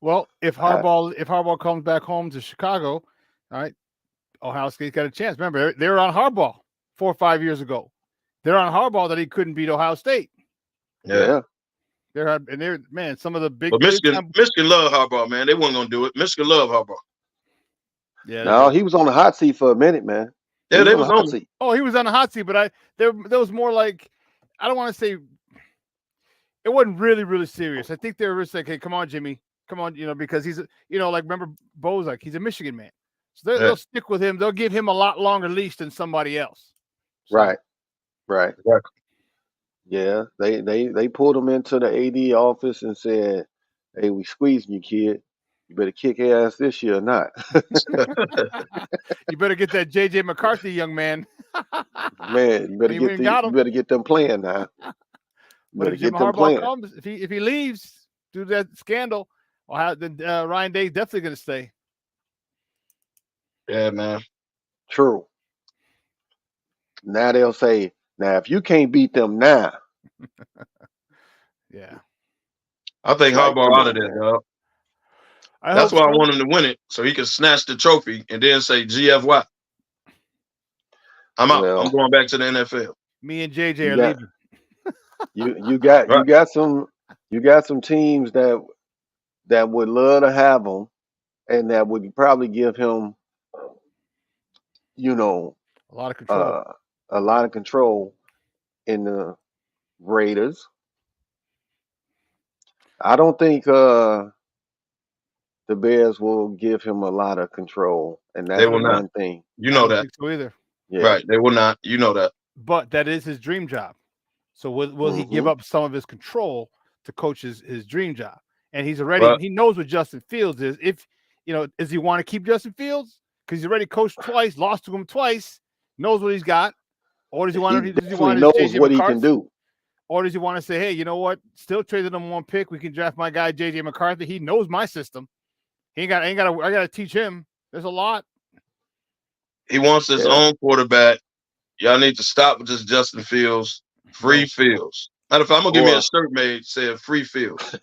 Well, if Harbaugh comes back home to Chicago, all right, Ohio State's got a chance. Remember, they were on Harbaugh 4 or 5 years ago. They're on Harbaugh that he couldn't beat Ohio State. Yeah. They're man, some of the big. But Michigan love Harbaugh, man. They weren't gonna do it. Michigan love Harbaugh. Yeah. No, he was on the hot seat for a minute, man. Yeah, they was on the hot seat. Oh, he was on the hot seat, but there was more like, I don't want to say it wasn't really serious. I think they were just like, hey, come on, Jimmy, come on, because he's like, remember Bozak, he's a Michigan man, so they'll stick with him. They'll give him a lot longer leash than somebody else. So. Right. Exactly. Yeah, they pulled him into the AD office and said, "Hey, we squeezing you, kid. You better kick ass this year or not." You better get that JJ McCarthy, young man. Man, you better And he went get and got you him. better get them playing now. You But better if Jim get them Harbaugh playing. comes, if he leaves through that scandal, then Ryan Day's definitely going to stay. Yeah, man. True. Now they'll say, now if you can't beat them now, Yeah, I think like, Harbaugh come out of on, there, man. dog. I That's hope why I so. want him to win it, so he can snatch the trophy and then say, GFY. I'm out. I'm Well, going back to the NFL. Me and JJ you are got leaving. you Right. got some teams that would love to have him and that would probably give him, you know, A lot of control. a lot of control in the Raiders. I don't think the Bears will give him a lot of control, and They that's the will not. one thing. You I know don't that. think so either. Yeah. Right. They will not. You know that. But that is his dream job. So will he give Mm-hmm. up some of his control to coach his dream job? And he's already But he knows what Justin Fields is. If does he want to keep Justin Fields? Because he's already coached twice, lost to him twice, knows what he's got. Or does he want He his definitely knows JJ what he can McCarthy? do. Or does he want to say, hey, you know what? Still traded him one pick. We can draft my guy JJ McCarthy. He knows my system. I gotta teach him. There's a lot. he wants his Yeah. own quarterback. Y'all need to stop with this Justin Fields. Free No. Fields. Matter of fact, I'm gonna give me a Boy. shirt made said Free Fields.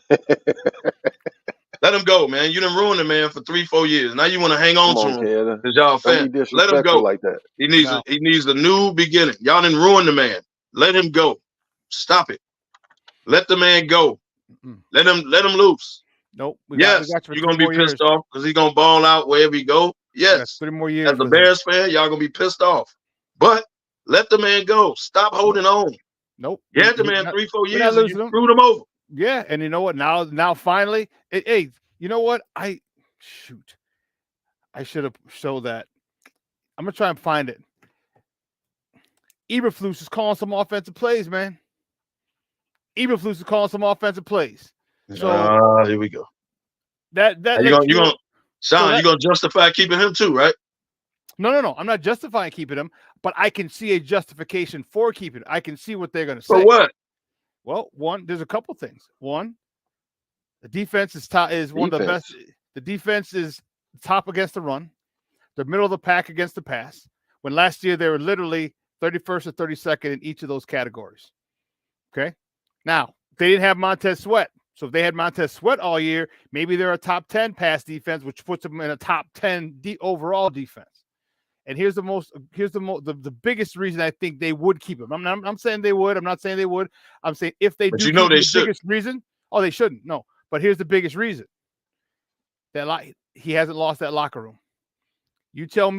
Let him go, man. You done ruined the man for 3-4 years. Now you want to hang on Come to on, him Canada. because y'all Don't fan. be Let him disrespectful go. like that. He needs a new beginning. Y'all didn't ruin the man. Let him go. Stop it. Let the man go. Mm-mm. Let him loose. Nope. We Yes, got you for you're gonna 3 be more pissed years. off because he's gonna ball out wherever he go. We got Yes. 3 more years. As a with him. Bears fan, y'all gonna be pissed off. But let the man go. Stop holding on. Nope. You had the man 3-4 we're not years and you losing him. screwed him over. Yeah, and you know what? Now finally, hey, you know what? I should have showed that. I'm gonna try and find it. Eberflus is calling some offensive plays, man. Eberflus is calling some offensive plays. So here we go. that You lets you know. gonna Sean, you gonna justify keeping him too, right? No. I'm not justifying keeping him, but I can see a justification for keeping him. I can see what they're gonna say. For what? Well, there's a couple things. One, the defense is one of the best. The defense is top against the run. The middle of the pack against the pass. When last year they were literally 31st or 32nd in each of those categories. Okay. Now they didn't have Montez Sweat. So if they had Montez Sweat all year, maybe they're a top 10 pass defense, which puts them in a top 10 overall defense. And here's the biggest reason I think they would keep him. I'm saying they would. I'm not saying they would. I'm saying if they do, they the should. biggest reason. Oh, they shouldn't. No. But here's the biggest reason. That he hasn't lost that locker room. You show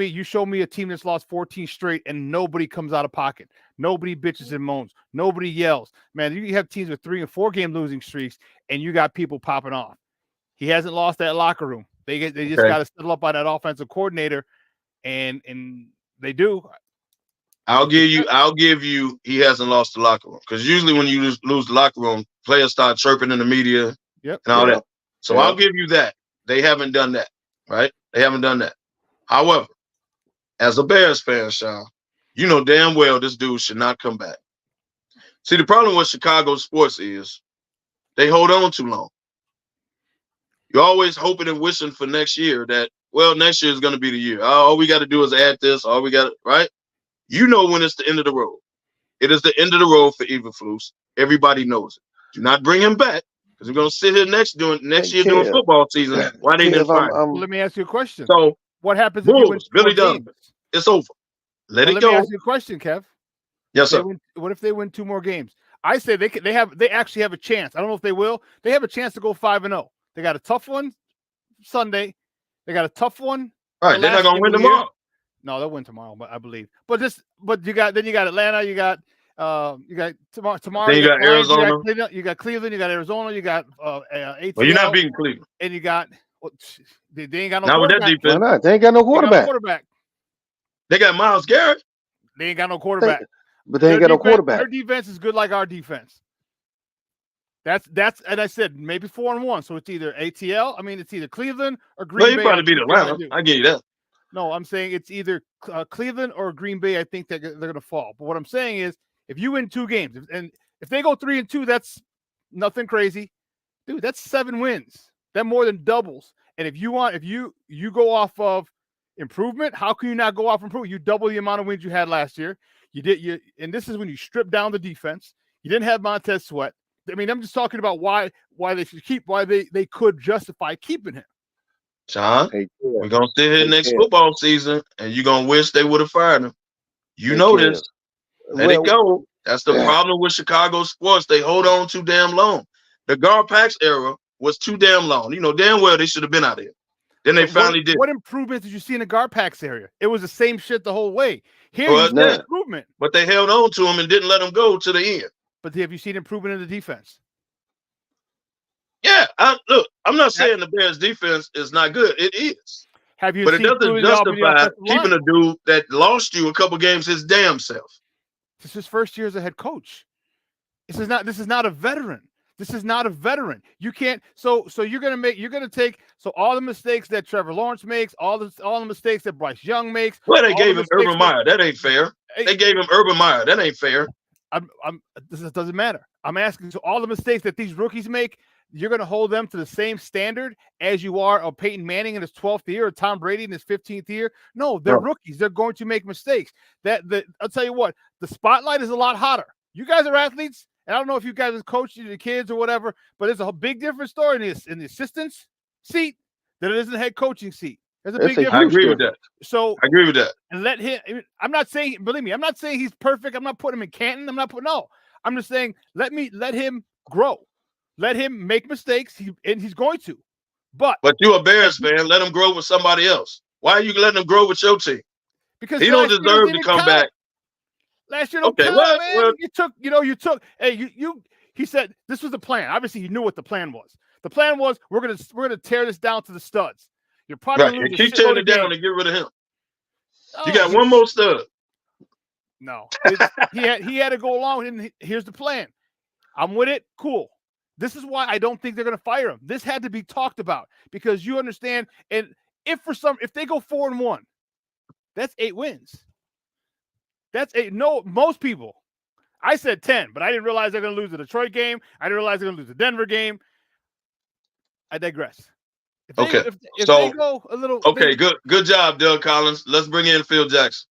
me a team that's lost 14 straight and nobody comes out of pocket. Nobody bitches and moans. Nobody yells. Man, you have teams with 3 and 4 game losing streaks and you got people popping off. He hasn't lost that locker room. They just got to settle up on that offensive coordinator, and they do. I'll give you he hasn't lost the locker room. Because usually when you lose the locker room, players start chirping in the media and all that. So I'll give you that. They haven't done that, right? They haven't done that. However, as a Bears fan, Sean, you know damn well this dude should not come back. See, the problem with Chicago sports is they hold on too long. You're always hoping and wishing for next year that, well, next year is going to be the year. All we got to do is add this. All we got, right? You know when it's the end of the road. It is the end of the road for Eberflus. Everybody knows it. Do not bring him back because we're going to sit here next year during football season. Why they didn't find him? Let me ask you a question. So what happens if you win 2 more games? It's over. Let it go. Let me ask you a question, Kev. Yes, sir. What if they win 2 more games? I say they actually have a chance. I don't know if they will. They have a chance to go 5-0. They got a tough one Sunday. They got a tough one. All right, they're not gonna win tomorrow. No, they'll win tomorrow, but I believe. But you got Atlanta. You got tomorrow. Then you got Arizona. You got Cleveland. You got Arizona. You got ATL. Well, you're not beating Cleveland. And you got they ain't got no not with that quarterback. defense. Why not? They ain't got no quarterback. They got Myles Garrett. They ain't got no quarterback. But they ain't got no quarterback. Their defense is good like our defense. That's and I said maybe 4-1. So it's either ATL. I mean, it's either Cleveland or Green Bay. Well, you probably beat Atlanta. I give you that. No, I'm saying it's either Cleveland or Green Bay. I think they're going to fall. But what I'm saying is, if you win 2 games, and if they go 3-2, that's nothing crazy, dude. That's 7 wins. That more than doubles. And if you go off of improvement, how can you not go off improvement? You double the amount of wins you had last year. And this is when you strip down the defense. You didn't have Montez Sweat. I mean, I'm just talking about why they should keep, why they could justify keeping him. Sean, we're gonna sit here next football season, and you're gonna wish they would have fired him. You know this. Let it go. That's the problem with Chicago sports. They hold on too damn long. The Gar-Pax era was too damn long. You know damn well they should have been out here. Then they finally did. What improvements did you see in the Gar-Pax area? It was the same shit the whole way. Here, you see improvement. But they held on to him and didn't let him go to the end. But have you seen improvement in the defense? Yeah, look, I'm not saying the Bears' defense is not good. It is. Have you? But it doesn't justify keeping a dude that lost you a couple games his damn self. This is his first year as a head coach. This is not a veteran. This is not a veteran. You can't. So you're gonna take all the mistakes that Trevor Lawrence makes, all the mistakes that Bryce Young makes. Well, they gave him Urban Meyer. That ain't fair. They gave him Urban Meyer. That ain't fair. This doesn't matter. I'm asking. So all the mistakes that these rookies make, you're going to hold them to the same standard as you are of Peyton Manning in his 12th year or Tom Brady in his 15th year? No, they're rookies. They're going to make mistakes. I'll tell you what, the spotlight is a lot hotter. You guys are athletes, and I don't know if you guys have coached the kids or whatever, but there's a big different story in the assistant's seat than it is in the head coaching seat. There's a big difference. I agree with that. So I agree with that. And let him. I'm not saying, believe me, I'm not saying he's perfect. I'm not putting him in Canton. No. I'm just saying let him grow. Let him make mistakes. He's going to. But you're a Bears fan. Let him grow with somebody else. Why are you letting him grow with your team? Because he don't deserve to come back. Last year, man. You took. Hey, he said this was the plan. Obviously, he knew what the plan was. The plan was we're gonna tear this down to the studs. You're probably right. Keep tearing it down and get rid of him. You got one more stud. No, he had to go along. And here's the plan. I'm with it. Cool. This is why I don't think they're going to fire him. This had to be talked about because you understand. And if they go 4-1, that's 8 wins. That's 8. No, most people. I said 10, but I didn't realize they're going to lose the Detroit game. I didn't realize they're going to lose the Denver game. I digress. If they go a little. Okay, good job, Doug Collins. Let's bring in Phil Jackson.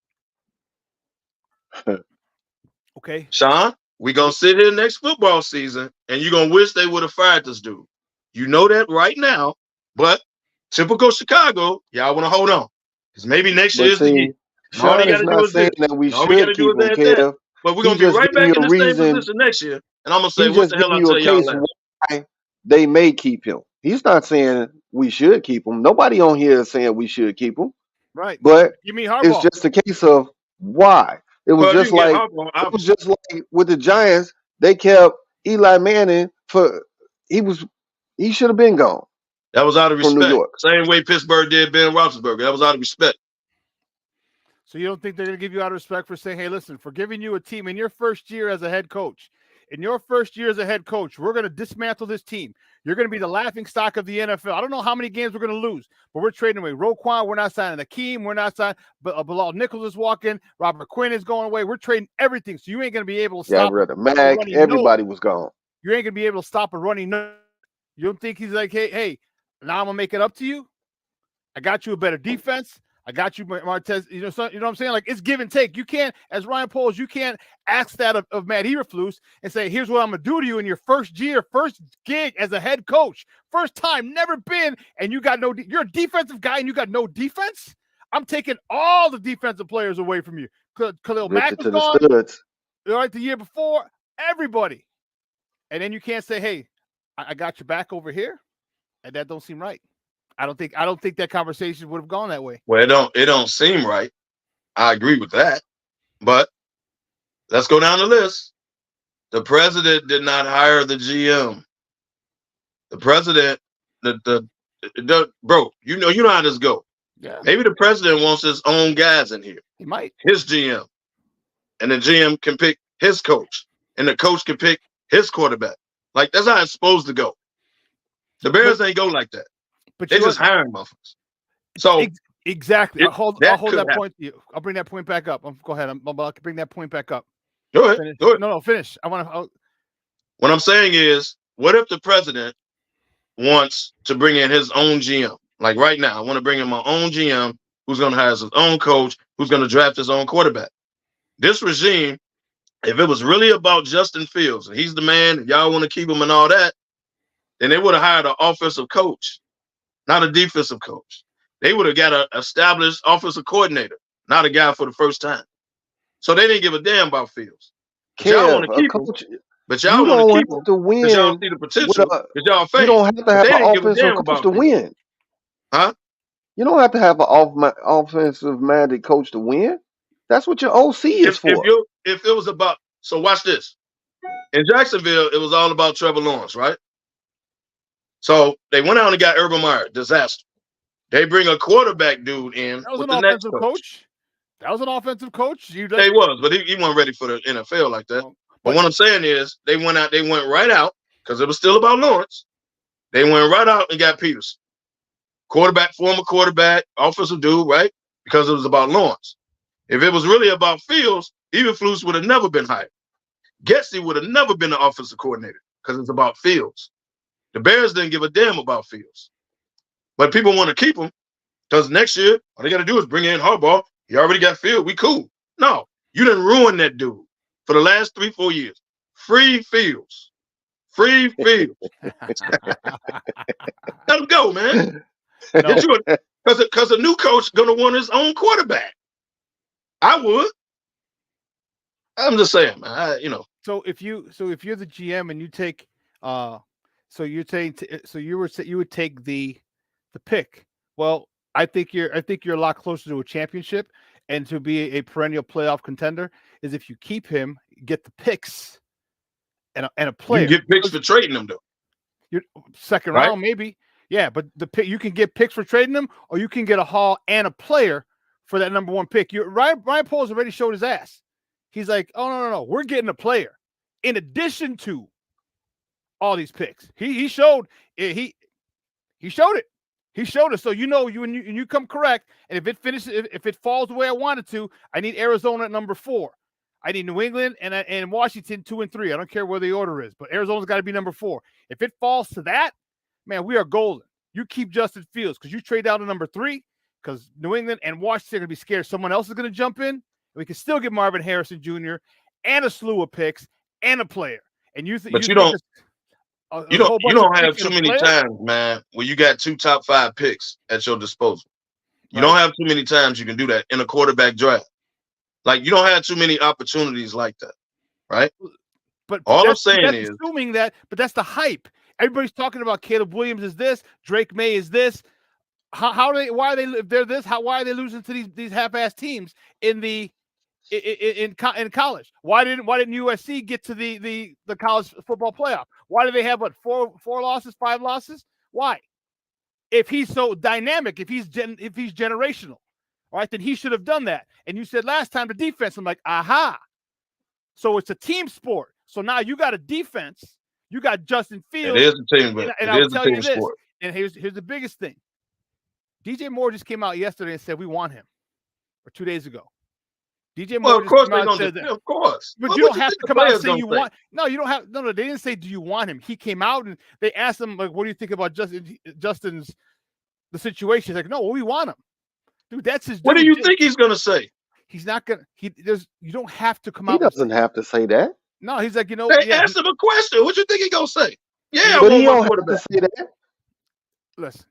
Okay. Sean, we're going to sit here next football season, and you're going to wish they would have fired this dude. You know that right now, but typical Chicago, y'all want to hold on. Because maybe next year is the year. Sean is not saying that we should keep him, Kev. But we're going to be right back in the same position next year, and I'm going to say, what the hell I tell y'all why they may keep him. He's not saying we should keep him. Nobody on here is saying we should keep him. Right. But give me Harbaugh. It's just a case of why. It was just like with the Giants, they kept Eli Manning he should have been gone. That was out of respect. From New York. Same way Pittsburgh did Ben Roethlisberger. That was out of respect. So you don't think they're going to give you out of respect for saying, hey, listen, for giving you a team in your first year as a head coach, we're going to dismantle this team. You're going to be the laughing stock of the NFL. I don't know how many games we're going to lose, but we're trading away Roquan. We're not signing Akeem. We're not signing. Bilal Nichols is walking. Robert Quinn is going away. We're trading everything. So you ain't going to be able to stop. Mac, everybody was gone. You ain't going to be able to stop a running. You don't think he's like, hey, now I'm going to make it up to you? I got you a better defense. I got you, Martez. You know what I'm saying? Like, it's give and take. You can't, as Ryan Poles, you can't ask that of Matt Eberflus and say, here's what I'm going to do to you in your first year, first gig as a head coach. First time, never been, and you got you're a defensive guy and you got no defense? I'm taking all the defensive players away from you. Khalil Mack was gone. Right, the year before, everybody. And then you can't say, hey, I got your back over here. And that don't seem right. I don't think that conversation would have gone that way. Well, it don't seem right. I agree with that. But let's go down the list. The president did not hire the GM. The president, bro, you know how this go. Yeah. Maybe the president wants his own guys in here. He might. His GM. and the GM can pick his coach, and the coach can pick his quarterback. Like, that's how it's supposed to go. The Bears ain't go like that. But They just hiring motherfuckers. So exactly. I'll hold that point to you. I'll bring that point back up. Go ahead. I'll bring that point back up. Go ahead. Finish. Go ahead. No, finish. What I'm saying is, what if the president wants to bring in his own GM? Like right now, I want to bring in my own GM who's going to have his own coach, who's going to draft his own quarterback. This regime, if it was really about Justin Fields and he's the man and y'all want to keep him and all that, then they would have hired an offensive coach, not a defensive coach. They would have got an established offensive coordinator, not a guy for the first time. So they didn't give a damn about Fields. Y'all want to keep him, but y'all want to keep him to win. Y'all see the potential. Y'all you don't have to have an offensive coach to win. Huh? You don't have to have an offensive-minded coach to win. That's what your OC is for. If it was about, so watch this. In Jacksonville, it was all about Trevor Lawrence, right? So they went out and got Urban Meyer, disaster. They bring a quarterback dude in with the next coach. That was an offensive coach. He was, but he wasn't ready for the NFL like that. But what I'm saying is, they went right out because it was still about Lawrence. They went right out and got Peterson, former quarterback, offensive dude, right? Because it was about Lawrence. If it was really about Fields, Eberflus would have never been hired. Getsy would have never been the offensive coordinator because it's about Fields. The Bears didn't give a damn about Fields. But people want to keep him because next year, all they got to do is bring in Harbaugh. He already got Fields. We cool. No, you didn't ruin that dude for the last 3-4 years. Free Fields. Free Fields. Let him go, man. Because a new coach going to want his own quarterback. I would. I'm just saying, man. So if you're the GM and you take, you would take the pick. Well, I think you're a lot closer to a championship and to be a perennial playoff contender is if you keep him, get the picks and a player. You get picks for trading them, though. Your second round, maybe. Yeah, but you can get picks for trading them, or you can get a haul and a player for that number one pick. Ryan Poles already showed his ass. He's like, oh no, we're getting a player in addition to all these picks. He showed it. He showed it. He showed us. So when you come correct, and if it falls the way I want it to, I need Arizona at number 4. I need New England and Washington 2 and 3. I don't care where the order is, but Arizona's got to be number 4. If it falls to that, man, we are golden. You keep Justin Fields because you trade down to number 3 because New England and Washington are going to be scared someone else is going to jump in. And we can still get Marvin Harrison Jr. and a slew of picks and a player. And you don't have too many times, man, where you got 2 top 5 picks at your disposal. You don't have too many times you can do that in a quarterback draft. Like, you don't have too many opportunities like that, right? But all I'm saying is, assuming that, but that's the hype. Everybody's talking about Caleb Williams is this, Drake May is this. Why are they losing to these half-ass teams in college? Why didn't USC get to the college football playoff? Why do they have 4 losses, 5 losses? Why? If he's so dynamic, if he's generational, all right, then he should have done that. And you said last time the defense. I'm like, aha. So it's a team sport. So now you got a defense. You got Justin Fields. It is a team, and I'll tell you this. Sport. And here's the biggest thing. DJ Moore just came out yesterday and said we want him, or 2 days ago. DJ Moore of course they're going to. Of course, but you don't have to come out and say you want. No, you don't have. No, they didn't say do you want him. He came out and they asked him like, what do you think about Justin's the situation? He's like, no, well, we want him, dude. That's his. What do you think he's going to say? He's not gonna. You don't have to come out. He doesn't have to say that. No, he's like, They asked him a question. What you think he gonna say? Yeah, but he don't have to say that. Listen,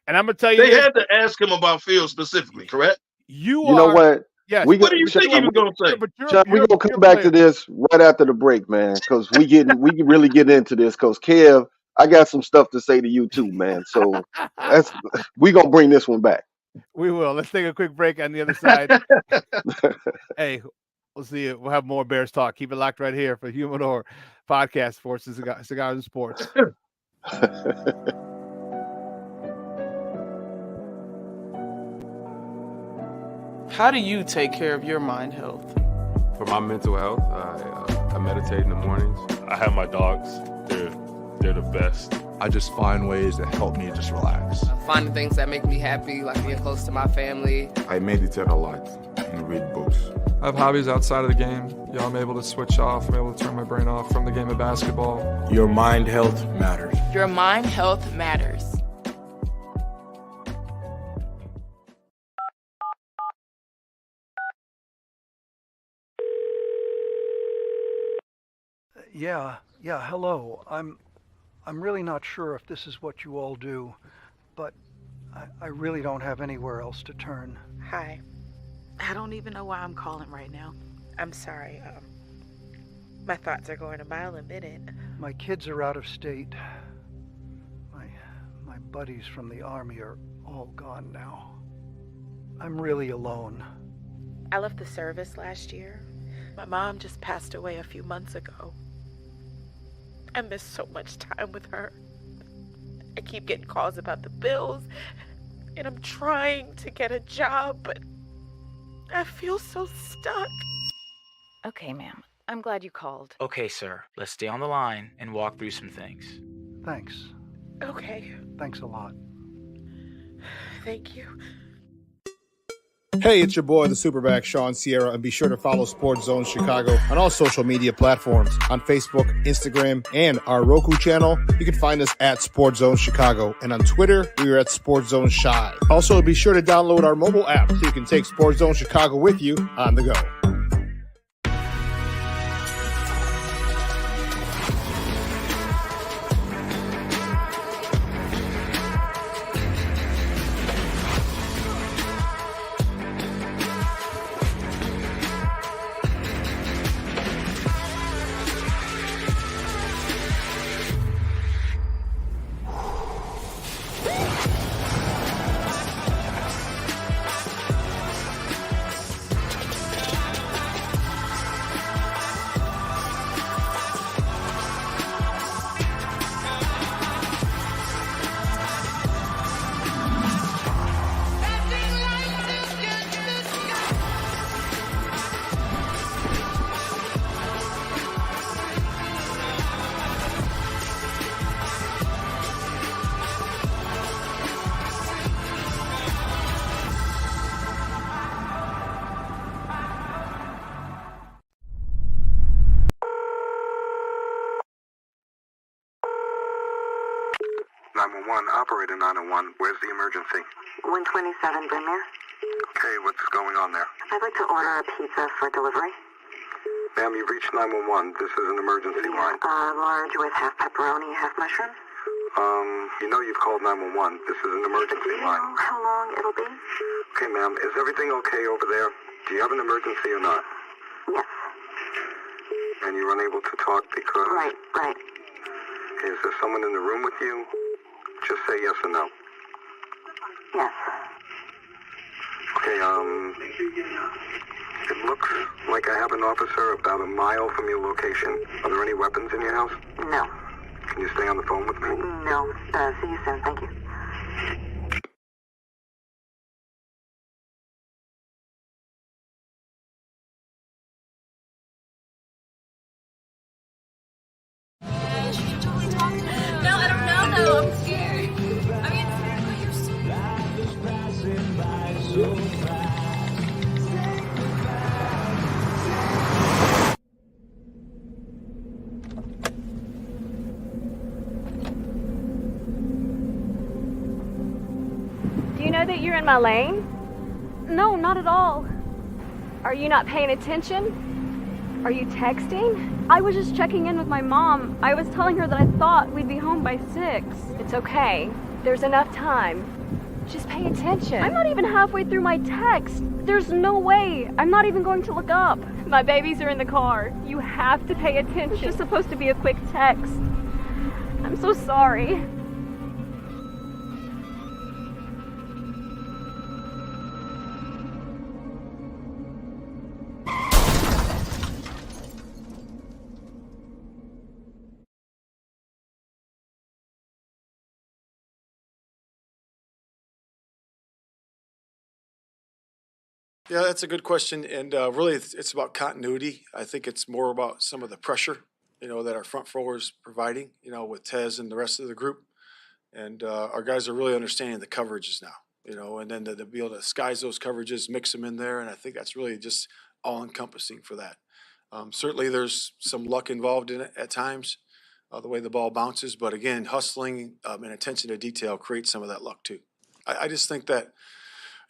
and I'm gonna tell you, they had to ask him about Fields specifically, correct? You know what? Yes. What do you think he was gonna say? We're gonna come back to this right after the break, man, because we really get into this. Because Kev, I got some stuff to say to you too, man. So we're gonna bring this one back. We will. Let's take a quick break on the other side. Hey, we'll see you. We'll have more Bears talk. Keep it locked right here for Humidor Podcast, Sports and Cigars and Sports. How do you take care of your mind health? For my mental health, I meditate in the mornings. I have my dogs. They're the best. I just find ways that help me just relax. Finding things that make me happy, like being close to my family. I meditate a lot and read books. I have hobbies outside of the game. I'm able to switch off. I'm able to turn my brain off from the game of basketball. Your mind health matters. Your mind health matters. Yeah, hello. I'm really not sure if this is what you all do, but I really don't have anywhere else to turn. Hi. I don't even know why I'm calling right now. I'm sorry. My thoughts are going a mile a minute. My kids are out of state. My buddies from the army are all gone now. I'm really alone. I left the service last year. My mom just passed away a few months ago. I miss so much time with her. I keep getting calls about the bills, and I'm trying to get a job, but I feel so stuck. Okay, ma'am. I'm glad you called. Okay, sir. Let's stay on the line and walk through some things. Thanks. Okay. Thanks a lot. Thank you. Hey, it's your boy, the Superback, Sean Sierra, and be sure to follow Sports Zone Chicago on all social media platforms on Facebook, Instagram, and our Roku channel. You can find us at Sports Zone Chicago, and on Twitter, we are at Sports Zone Shy. Also, be sure to download our mobile app so you can take Sports Zone Chicago with you on the go. Operator 901, where's the emergency? 127 Brynmere. Okay, what's going on there? I'd like to order a pizza for delivery. Ma'am, you've reached 911. This is an emergency line. Large with half pepperoni, half mushroom. You know you've called 911. This is an emergency line. Know how long it'll be? Okay, ma'am, is everything okay over there? Do you have an emergency or not? Yes. And you're unable to talk because... Right. Is there someone in the room with you? Just say yes or no. Yes. Okay, it looks like I have an officer about a mile from your location. Are there any weapons in your house? No. Can you stay on the phone with me? No. See you soon. Thank you. No, I don't know though. I'm scared. I mean, you're so... Do you know that you're in my lane? No, not at all. Are you not paying attention? Are you texting? I was just checking in with my mom. I was telling her that I thought we'd be home by 6. It's okay. There's enough time. Just pay attention. I'm not even halfway through my text. There's no way. I'm not even going to look up. My babies are in the car. You have to pay attention. It's just supposed to be a quick text. I'm so sorry. Yeah, that's a good question, and really, it's about continuity. I think it's more about some of the pressure, that our front four is providing, with Tez and the rest of the group, and our guys are really understanding the coverages now, and then to be able to skies those coverages, mix them in there, and I think that's really just all encompassing for that. Certainly, there's some luck involved in it at times, the way the ball bounces, but again, hustling and attention to detail creates some of that luck too. I just think that.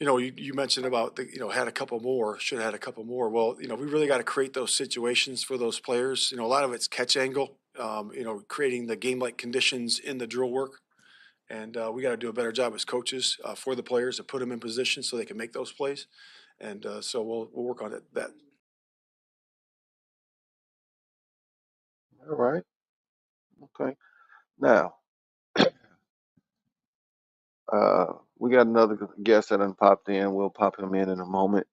You mentioned about had a couple more, should have had a couple more. Well, we really got to create those situations for those players. A lot of it's catch angle, creating the game-like conditions in the drill work. And we got to do a better job as coaches for the players to put them in position so they can make those plays. And so we'll work on that. All right. Okay. Now, we got another guest that done popped in. We'll pop him in a moment.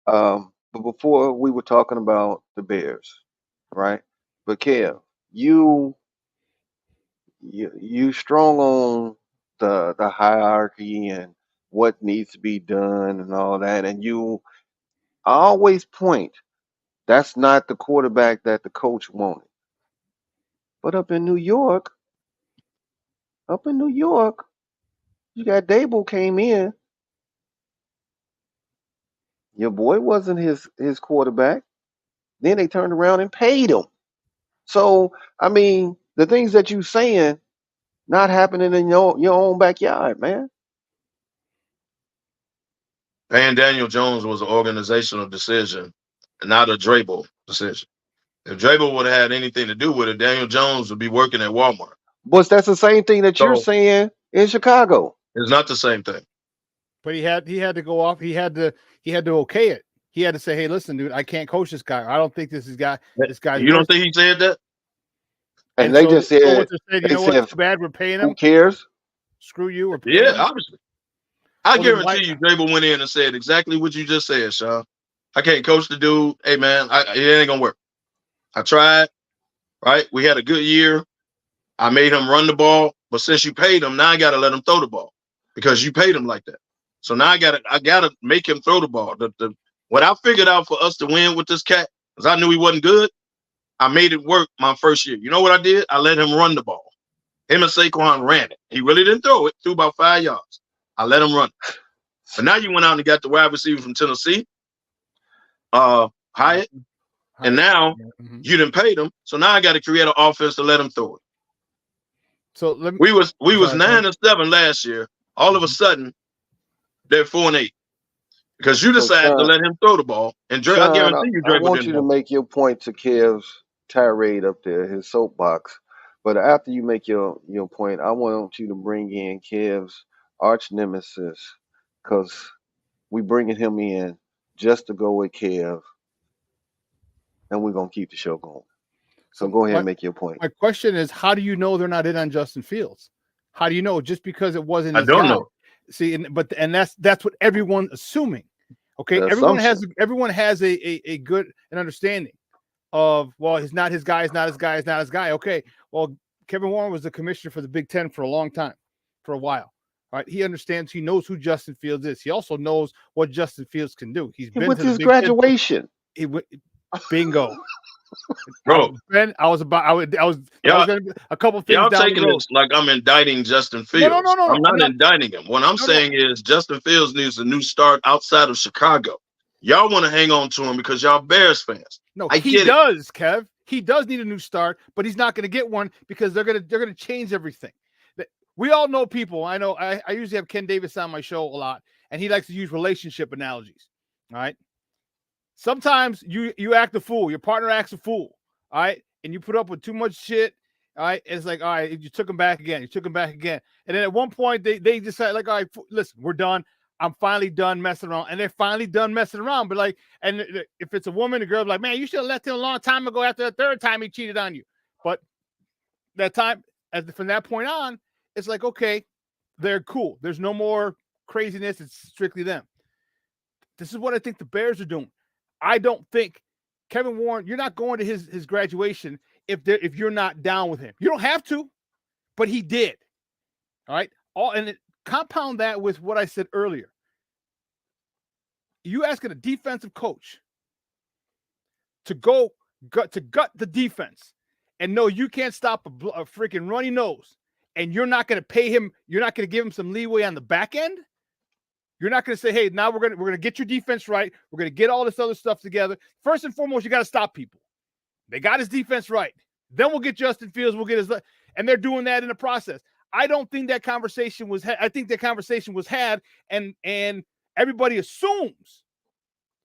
But before we were talking about the Bears, right? But Kev, you strong on the hierarchy and what needs to be done and all that, and you always point that's not the quarterback that the coach wanted. But up in New York, you got Dable came in. Your boy wasn't his quarterback. Then they turned around and paid him. So I mean, the things that you saying not happening in your own backyard, man. Paying Daniel Jones was an organizational decision, not a Drabel decision. If Drabel would have had anything to do with it, Daniel Jones would be working at Walmart. But that's the same thing that you're So saying in Chicago. it's not the same thing. But he had to go off. He had to okay it. He had to say, "Hey, listen, dude, I can't coach this guy. I don't think this guy. You don't think he said that? And they just said, you know what? Too bad we're paying him. Who cares? Screw you. Or Yeah, obviously. I Well, then guarantee you, Drabel went in and said exactly what you just said, Sean. I can't coach the dude. Hey, man, it ain't gonna work. I tried. Right? We had a good year. I made him run the ball, but since you paid him, now I gotta let him throw the ball because you paid him like that. So now I gotta make him throw the ball. What I figured out for us to win with this cat, because I knew he wasn't good, I made it work my first year. You know what I did? I let him run the ball. Him and Saquon ran it. He really didn't throw it, threw about 5 yards. I let him run it. But now you went out and got the wide receiver from Tennessee, Hyatt, and now you didn't pay them. So now I got to create an offense to let him throw it. So we was 9-7 last year. All of a sudden, they're 4-8 because you decided to let him throw the ball. And Sean, I guarantee you, I want you to make your point to Kev's tirade up there, his soapbox. But after you make your point, I want you to bring in Kev's arch nemesis, because we bringing him in just to go with Kev, and we're gonna keep the show going. So go ahead and make your point. My question is, how do you know they're not in on Justin Fields? How do you know? Just because it wasn't his I don't guy. know. See, and that's what everyone's assuming. Okay, everyone has a good understanding of, well, he's not his guy, he's not his guy, he's not his guy. Okay, well, Kevin Warren was the commissioner for the Big Ten for a long time, for a while. All right, he understands, he knows who Justin Fields is. He also knows what Justin Fields can do. He's been with to the his Big graduation. Bingo. Bro, I was a couple things. Y'all down taking the road. this like I'm indicting Justin Fields. No, I'm not indicting him. What I'm saying is Justin Fields needs a new start outside of Chicago. Y'all want to hang on to him because y'all Bears fans. No, I he get does, Kev. He does need a new start, but he's not going to get one because they're going to change everything. We all know people. I know. I usually have Ken Davis on my show a lot, and he likes to use relationship analogies. All right. Sometimes you act a fool. Your partner acts a fool. All right, and you put up with too much shit. All right, it's like, all right, you took him back again. You took him back again, and then at one point they decide, like, all right, listen, we're done. I'm finally done messing around, and they're finally done messing around. But like, and if it's a woman, the girl's like, man, you should have left him a long time ago. After the third time he cheated on you, but that time, from that point on, it's like, okay, they're cool. There's no more craziness. It's strictly them. This is what I think the Bears are doing. I don't think Kevin Warren, you're not going to his graduation if you're not down with him. You don't have to, but he did. All right. Compound that with what I said earlier. you asking a defensive coach to gut the defense and no, you can't stop a freaking runny nose, and you're not going to pay him. You're not going to give him some leeway on the back end. You're not going to say, hey, now we're going to get your defense right. We're going to get all this other stuff together. First and foremost, you got to stop people. They got his defense right. Then we'll get Justin Fields. We'll get his, and they're doing that in the process. I don't think that conversation was. I think that conversation was had, and everybody assumes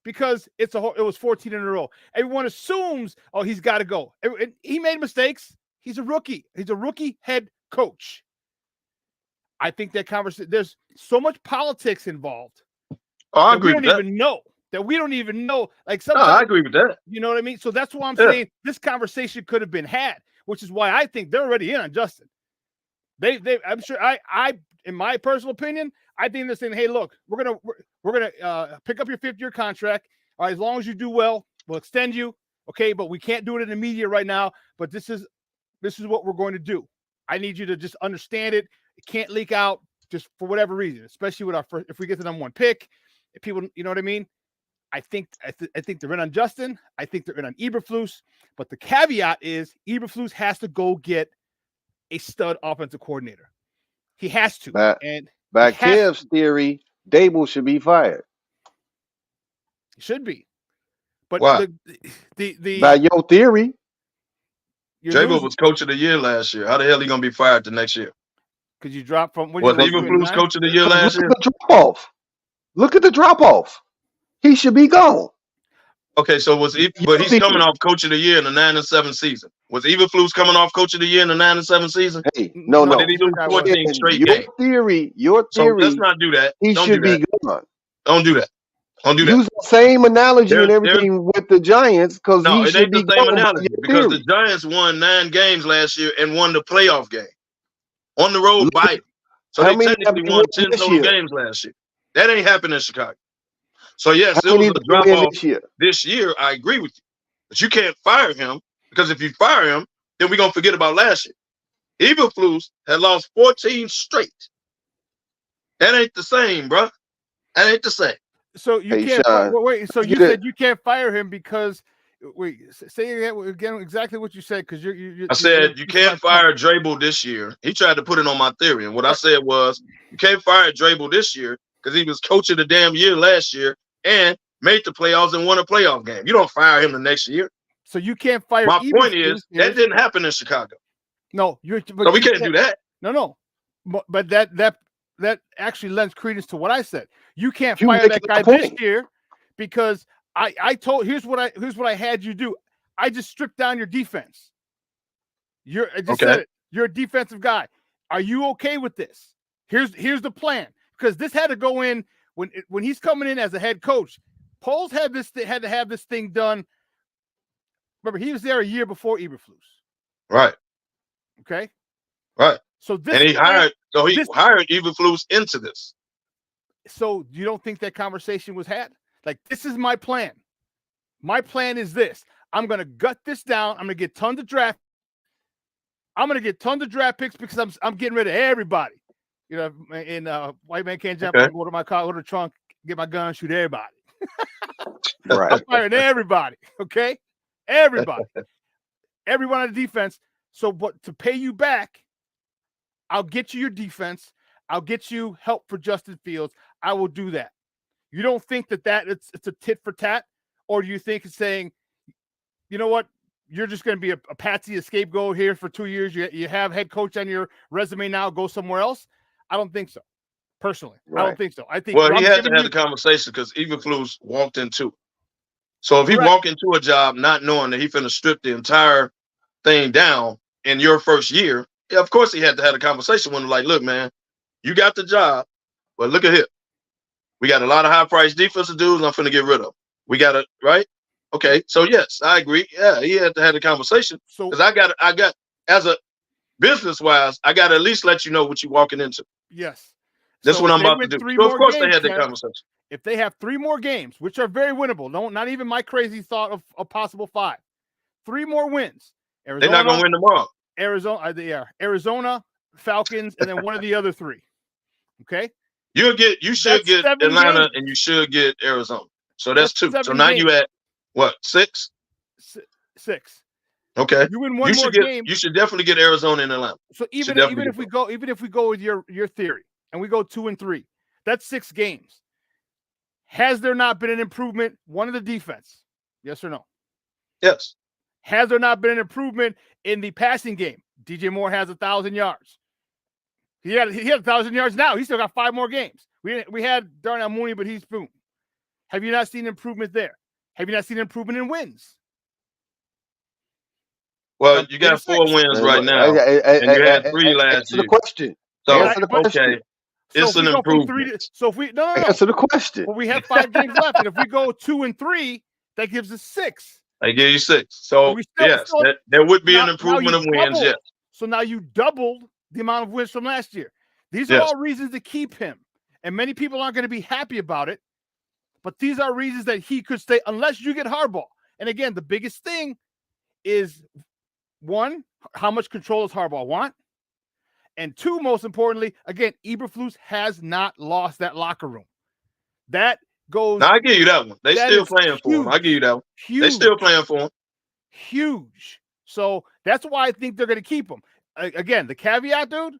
because it was 14 in a row. Everyone assumes, oh, he's got to go. He made mistakes. He's a rookie. He's a rookie head coach. I think that conversation. There's so much politics involved. Oh, I agree with that. We don't even know. Like No, sometimes, I agree with that. You know what I mean? So that's why I'm saying this conversation could have been had, which is why I think they're already in on Justin. I'm sure. I, in my personal opinion, I think they're saying, hey, look, we're gonna pick up your 5th-year contract. All right, as long as you do well, we'll extend you. Okay, but we can't do it in the media right now. But this is what we're going to do. I need you to just understand it. It can't leak out just for whatever reason, especially with if we get the number 1 pick. If people, you know what I mean? I think they're in on Justin. I think they're in on Eberflus. But the caveat is Eberflus has to go get a stud offensive coordinator. He has to. By Kev's theory, Dable should be fired. He should be. But why? By your theory, Dable was coach of the year last year. How the hell he gonna be fired the next year? Because you dropped from was Eberflus coach of the year last year? Look at the drop off. He should be gone. Okay, so but he's coming off coach of the year in the 9-7 season. Was Eberflus coming off coach of the year in the 9-7 season? Hey, no. Did he lose 14 straight games? Your theory. So let's not do that. He should be gone. Don't do that. Don't do that. Use the same analogy and everything with the Giants because he should be gone. No, it ain't the same analogy because the Giants won 9 games last year and won the playoff game on the road by. So they technically won 10 total games last year. That ain't happened in Chicago. So yes, it was a drop off this year. I agree with you, but you can't fire him because if you fire him, then we're gonna forget about last year. Eberflus had lost 14 straight. That ain't the same, bro. That ain't the same. So you can't wait. So you said you can't fire him because say again exactly what you said because I said you can't fire Dable this year. He tried to put it on my theory, and what I said was you can't fire Dable this year because he was coach of the damn year last year and made the playoffs and won a playoff game. You don't fire him the next year. So you can't fire. My point is that didn't happen in Chicago. No, so we can't do that. No, but that actually lends credence to what I said. You can't fire that guy this year because I told here's what I had you do. I just stripped down your defense. I just said it. You're a defensive guy. Are you okay with this? Here's the plan because this had to go in when he's coming in as a head coach. Poles had to have this thing done. Remember, he was there a year before Eberflus. Right. Okay. Right. So this and he hired Eberflus into this. So you don't think that conversation was had? Like, this is my plan. My plan is this. I'm gonna gut this down. I'm gonna get tons of draft. I'm gonna get tons of draft picks because I'm getting rid of everybody. You know, and white man can't jump. Go to my car, go to the trunk, get my gun, shoot everybody. Right. I'm firing everybody. Okay, everybody, everyone on the defense. So, but to pay you back, I'll get you your defense. I'll get you help for Justin Fields. I will do that. You don't think that it's a tit for tat, or do you think it's saying, you know what, you're just going to be a patsy, a scapegoat here for 2 years. You have head coach on your resume now. Go somewhere else. I don't think so. Personally, right. I don't think so. I think he had to have the conversation because Eberflus walked into. So if he walked into a job not knowing that he finna strip the entire thing down in your first year, yeah, of course he had to have a conversation with him. Like, look, man, you got the job, but look at here. We got a lot of high-priced defensive dudes I'm finna get rid of. We got it, right? Okay, so yes, I agree. Yeah, he had to have a conversation because I got as a business-wise, I got to at least let you know what you're walking into. Yes. That's what I'm about to do. So of course they had the conversation. If they have 3 more games, which are very winnable, not even my crazy thought of a possible 5. 3 more wins. Arizona, they're not going to win tomorrow. Arizona, Arizona, Falcons, and then one of the other 3. Okay? You should get 7 Atlanta games. and you should get Arizona. So that's 2. So 7 now games. you at what, 6? 6. Okay. You win one more game. You should definitely get Arizona and Atlanta. So even if we go with your theory and we go 2 and 3, that's 6 games. Has there not been an improvement? One of the defense, yes or no? Yes. Has there not been an improvement in the passing game? DJ Moore has 1,000 yards. He had 1,000 yards now. He still got 5 more games. We had Darnell Mooney, but he's boom. Have you not seen improvement there? Have you not seen improvement in wins? Well, you got 4 wins right now, and you had 3 last answer year. the question. So, Answer the question. okay, it's an improvement. So if we answer the question. Well, we have 5 games left, and if we go 2 and 3, that gives us 6. I give you 6. So yes, there would be an improvement of wins. Yes. So now you doubled the amount of wins from last year. These are all reasons to keep him, and many people aren't going to be happy about it. But these are reasons that he could stay unless you get Harbaugh. And again, the biggest thing is, 1, how much control does Harbaugh want? And 2, most importantly, again, Eberflus has not lost that locker room. That goes. Now I give you that one. They still playing for him. I give you that one. Huge. They still playing for him. Huge. So that's why I think they're going to keep him. Again, the caveat, dude,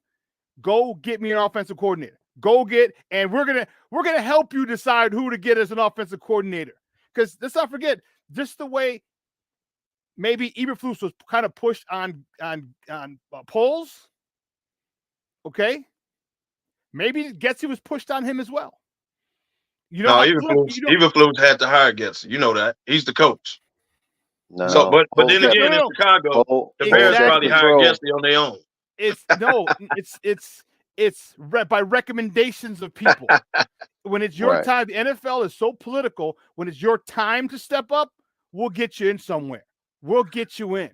go get me an offensive coordinator. Go get, and we're gonna help you decide who to get as an offensive coordinator. Because let's not forget, just the way maybe Eberflus was kind of pushed on polls. Okay, maybe Getsy was pushed on him as well. You know, Eberflus had to hire Getsy. You know that he's the coach. No, so, but then again, in Chicago, the Bears probably hired Getsy on their own. It's by recommendations of people. When it's your time, the NFL is so political. When it's your time to step up, we'll get you in somewhere. We'll get you in.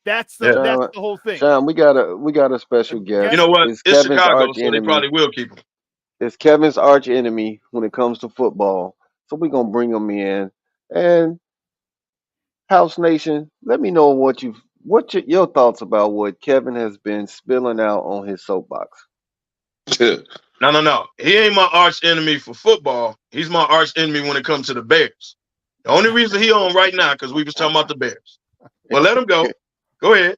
That's the whole thing. Sean, we got a special guest. You know what? It's Kevin's Chicago, so they probably will keep him. It's Kevin's arch enemy when it comes to football. So we're gonna bring him in. And House Nation, let me know what your thoughts about what Kevin has been spilling out on his soapbox. No. He ain't my arch enemy for football. He's my arch enemy when it comes to the Bears. The only reason he on right now because we was talking about the Bears. Well, let him go. Go ahead.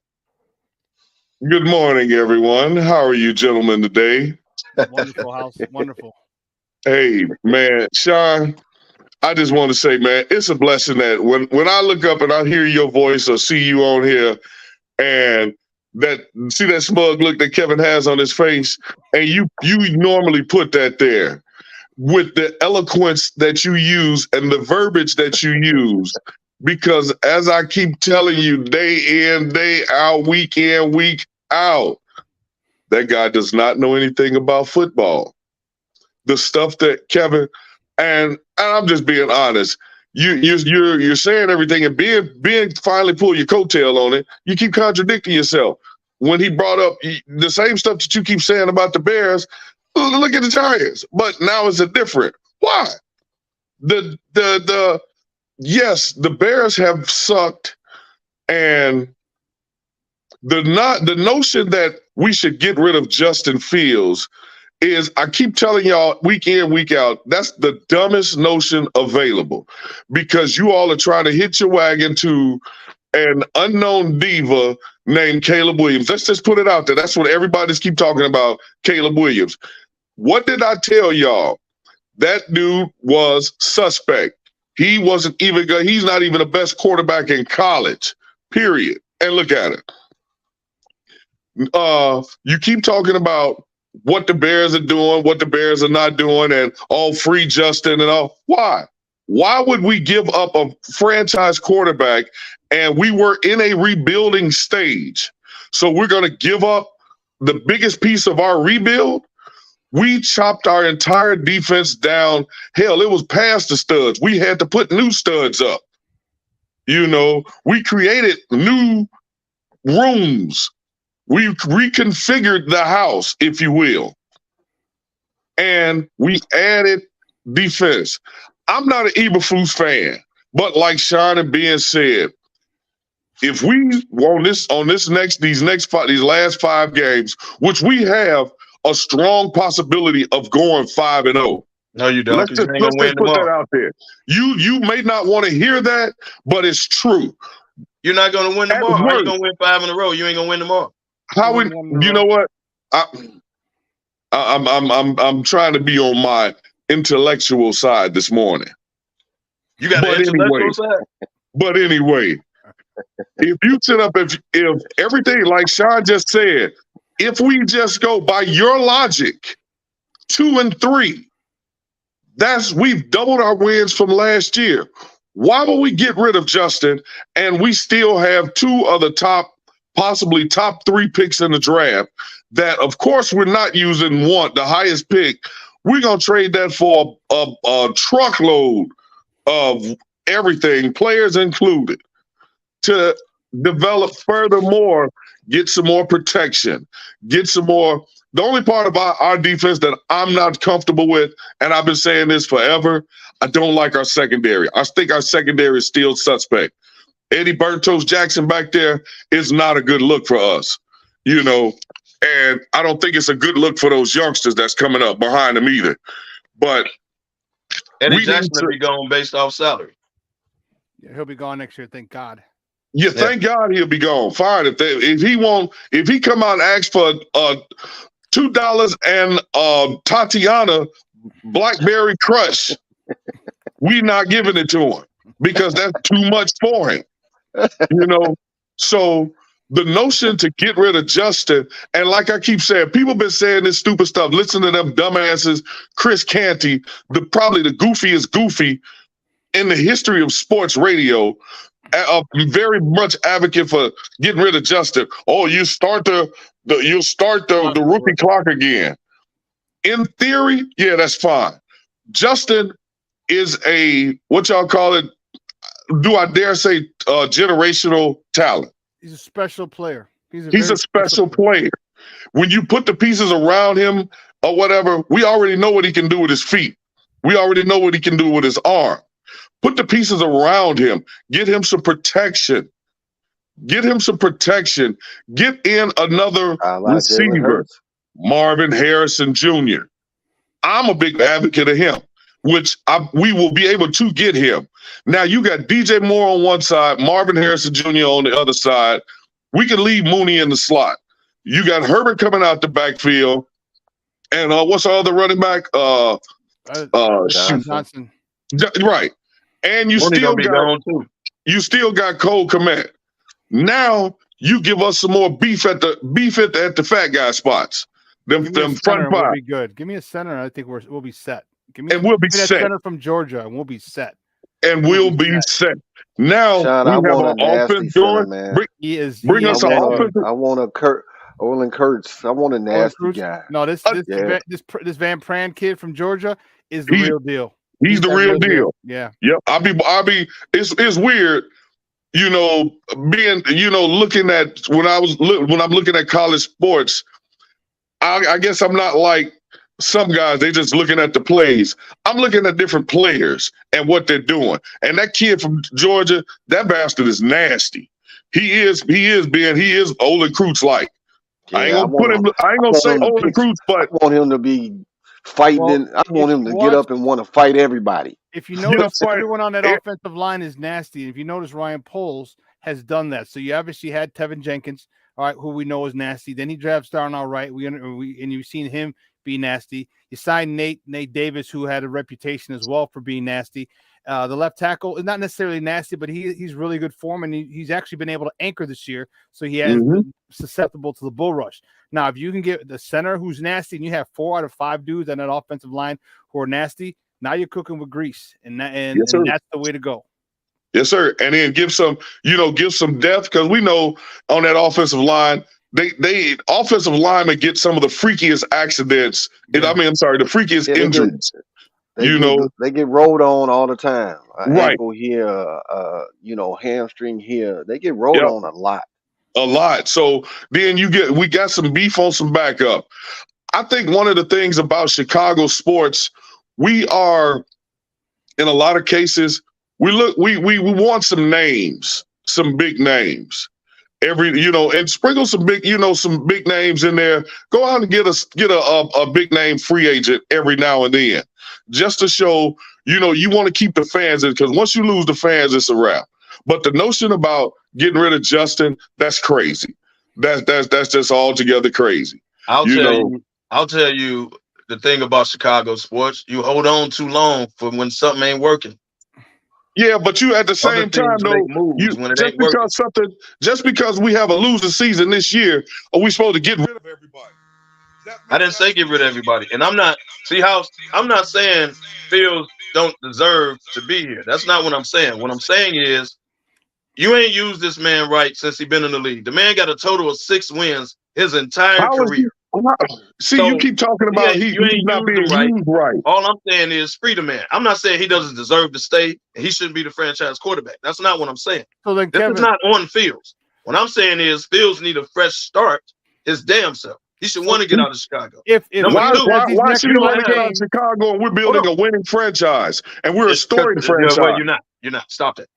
Good morning, everyone. How are you gentlemen today? Wonderful, House. Wonderful. Hey, man, Sean, I just want to say, man, it's a blessing that when I look up and I hear your voice or see you on here and see that smug look that Kevin has on his face, and you normally put that there with the eloquence that you use and the verbiage that you use, because as I keep telling you, day in, day out, week in, week out, that guy does not know anything about football. The stuff that Kevin, and I'm just being honest, you're saying everything and being finally pull your coattail on it. You keep contradicting yourself. When he brought up the same stuff that you keep saying about the Bears, look at the Giants. But now it's a different. Why? Yes, the Bears have sucked, and the notion that we should get rid of Justin Fields is, I keep telling y'all week in, week out, that's the dumbest notion available, because you all are trying to hitch your wagon to an unknown diva named Caleb Williams. Let's just put it out there. That's what everybody's keep talking about, Caleb Williams. What did I tell y'all? That dude was suspect. He wasn't even good. He's not even the best quarterback in college, period. And look at it. You keep talking about what the Bears are doing, what the Bears are not doing, and all free Justin and all. Why? Why would we give up a franchise quarterback, and we were in a rebuilding stage? So we're going to give up the biggest piece of our rebuild? We chopped our entire defense down. Hell, it was past the studs. We had to put new studs up. You know, we created new rooms. We reconfigured the house, if you will. And we added defense. I'm not an Eberflus fan, but like Sean and Ben said, if we want these last 5 games, which we have a strong possibility of going 5-0. No, you don't. Let's Because just you ain't gonna win put that tomorrow. out there. You may not want to hear that, but it's true. You're not gonna win At tomorrow. How you worst, gonna win 5 in a row? You ain't gonna win tomorrow. how we? You know what? I'm trying to be on my intellectual side this morning. You got an intellectual side. But anyway, if you sit up, if everything like Sean just said, if we just go by your logic, 2 and 3, we've doubled our wins from last year. Why would we get rid of Justin and we still have 2 of the possibly top 3 picks in the draft that, of course, we're not using the highest pick. We're going to trade that for a truckload of everything, players included, to develop furthermore, get some more protection, get some more. The only part about our defense that I'm not comfortable with, and I've been saying this forever, I don't like our secondary. I think our secondary is still suspect. Eddie Bertos Jackson back there is not a good look for us, and I don't think it's a good look for those youngsters that's coming up behind them either. But Eddie Jackson will be gone based off salary. Yeah, he'll be gone next year, thank God. Yeah, thank God he'll be gone. Fine. If he come out and ask for $2 and Tatiana Blackberry Crush, we not giving it to him because that's too much for him. So the notion to get rid of Justin, and like I keep saying, people been saying this stupid stuff. Listen to them dumbasses. Chris Canty, probably the goofiest goofy in the history of sports radio, very much advocate for getting rid of Justin. Oh, you start the rookie clock again. In theory, yeah, that's fine. Justin is what y'all call it? Do I dare say generational talent? He's a special player. He's a special player. When you put the pieces around him or whatever, we already know what he can do with his feet. We already know what he can do with his arm. Put the pieces around him. Get him some protection. Get in another receiver, Marvin Harrison Jr. I'm a big advocate of him, which we will be able to get him. Now, you got DJ Moore on one side, Marvin Harrison Jr. on the other side. We can leave Mooney in the slot. You got Herbert coming out the backfield. And what's our other running back? Johnson. Right. And you still got Cole Kmet. Now you give us some more beef at the fat guy spots. Them front five will be good. Give me a center. I think we'll be set. We'll be set. Center from Georgia, and we'll be set. And we'll be set. Now Sean, we have an offense going. Bring us an offense. I want a Olin Kurtz. I want a nasty guy. No, this Van Pran kid from Georgia is the real deal. He's the real deal. Yeah. Yep. I'll be. It's weird, being looking at when I'm looking at college sports. I guess I'm not like some guys. They just looking at the plays. I'm looking at different players and what they're doing. And that kid from Georgia, that bastard is nasty. He is Olin Kreutz like. Yeah, I ain't gonna say Olin Kreutz, but I want him to be fighting. I want him to get up and want to fight everybody. If you notice, everyone on that offensive line is nasty. If you notice, Ryan Poles has done that. So you obviously had Tevin Jenkins, all right, who we know is nasty. Then he drafts Darnell Wright. And you've seen him be nasty. You signed Nate Davis, who had a reputation as well for being nasty. The left tackle is not necessarily nasty, but he's really good form, and he's actually been able to anchor this year, so he has been susceptible to the bull rush. Now, if you can get the center who's nasty, and you have 4 out of 5 dudes on that offensive line who are nasty, now you're cooking with grease, and that's the way to go. Yes, sir. And then give some depth, because we know on that offensive line, they offensive linemen get some of the freakiest accidents. The freakiest injuries. They get rolled on all the time. Ankle here, hamstring here. They get rolled on a lot. A lot. So then we got some beef on some backup. I think one of the things about Chicago sports, we are, in a lot of cases, we want some names, some big names. and sprinkle some big, some big names in there. Go out and get a big name free agent every now and then, just to show, you want to keep the fans in, because once you lose the fans, it's a wrap. But the notion about getting rid of Justin, that's crazy. That's just altogether crazy. I'll tell you the thing about Chicago sports. You hold on too long for when something ain't working. Yeah, but you at the same time though, just because we have a losing season this year, are we supposed to get rid of everybody? I didn't say get rid of everybody, and I'm not saying Fields don't deserve to be here. That's not what I'm saying. What I'm saying is you ain't used this man right since he been in the league. The man got a total of 6 wins his entire career. You keep talking about he's not being used right. All I'm saying is free the man. I'm not saying he doesn't deserve to stay and he shouldn't be the franchise quarterback. That's not what I'm saying. So then, this Kevin, is not on Fields. What I'm saying is Fields need a fresh start his damn self. He should want to get out of Chicago. Why should he want to get out of Chicago and we're building a winning franchise and we're a storied franchise? Well, you're not. Stop that.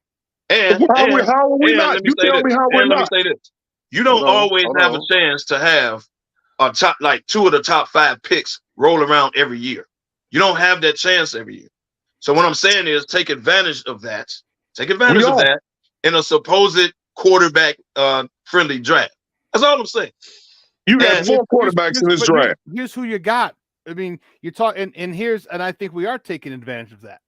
And how are we not? You tell me how we're not. Let me say this. You don't always have a chance to have a top, like 2 of the top 5 picks roll around every year. You don't have that chance every year. So what I'm saying is take advantage of that. Take advantage of that in a supposed quarterback friendly draft. That's all I'm saying. You got 4 quarterbacks in this draft. Here's who you got. I mean, you talk and I think we are taking advantage of that.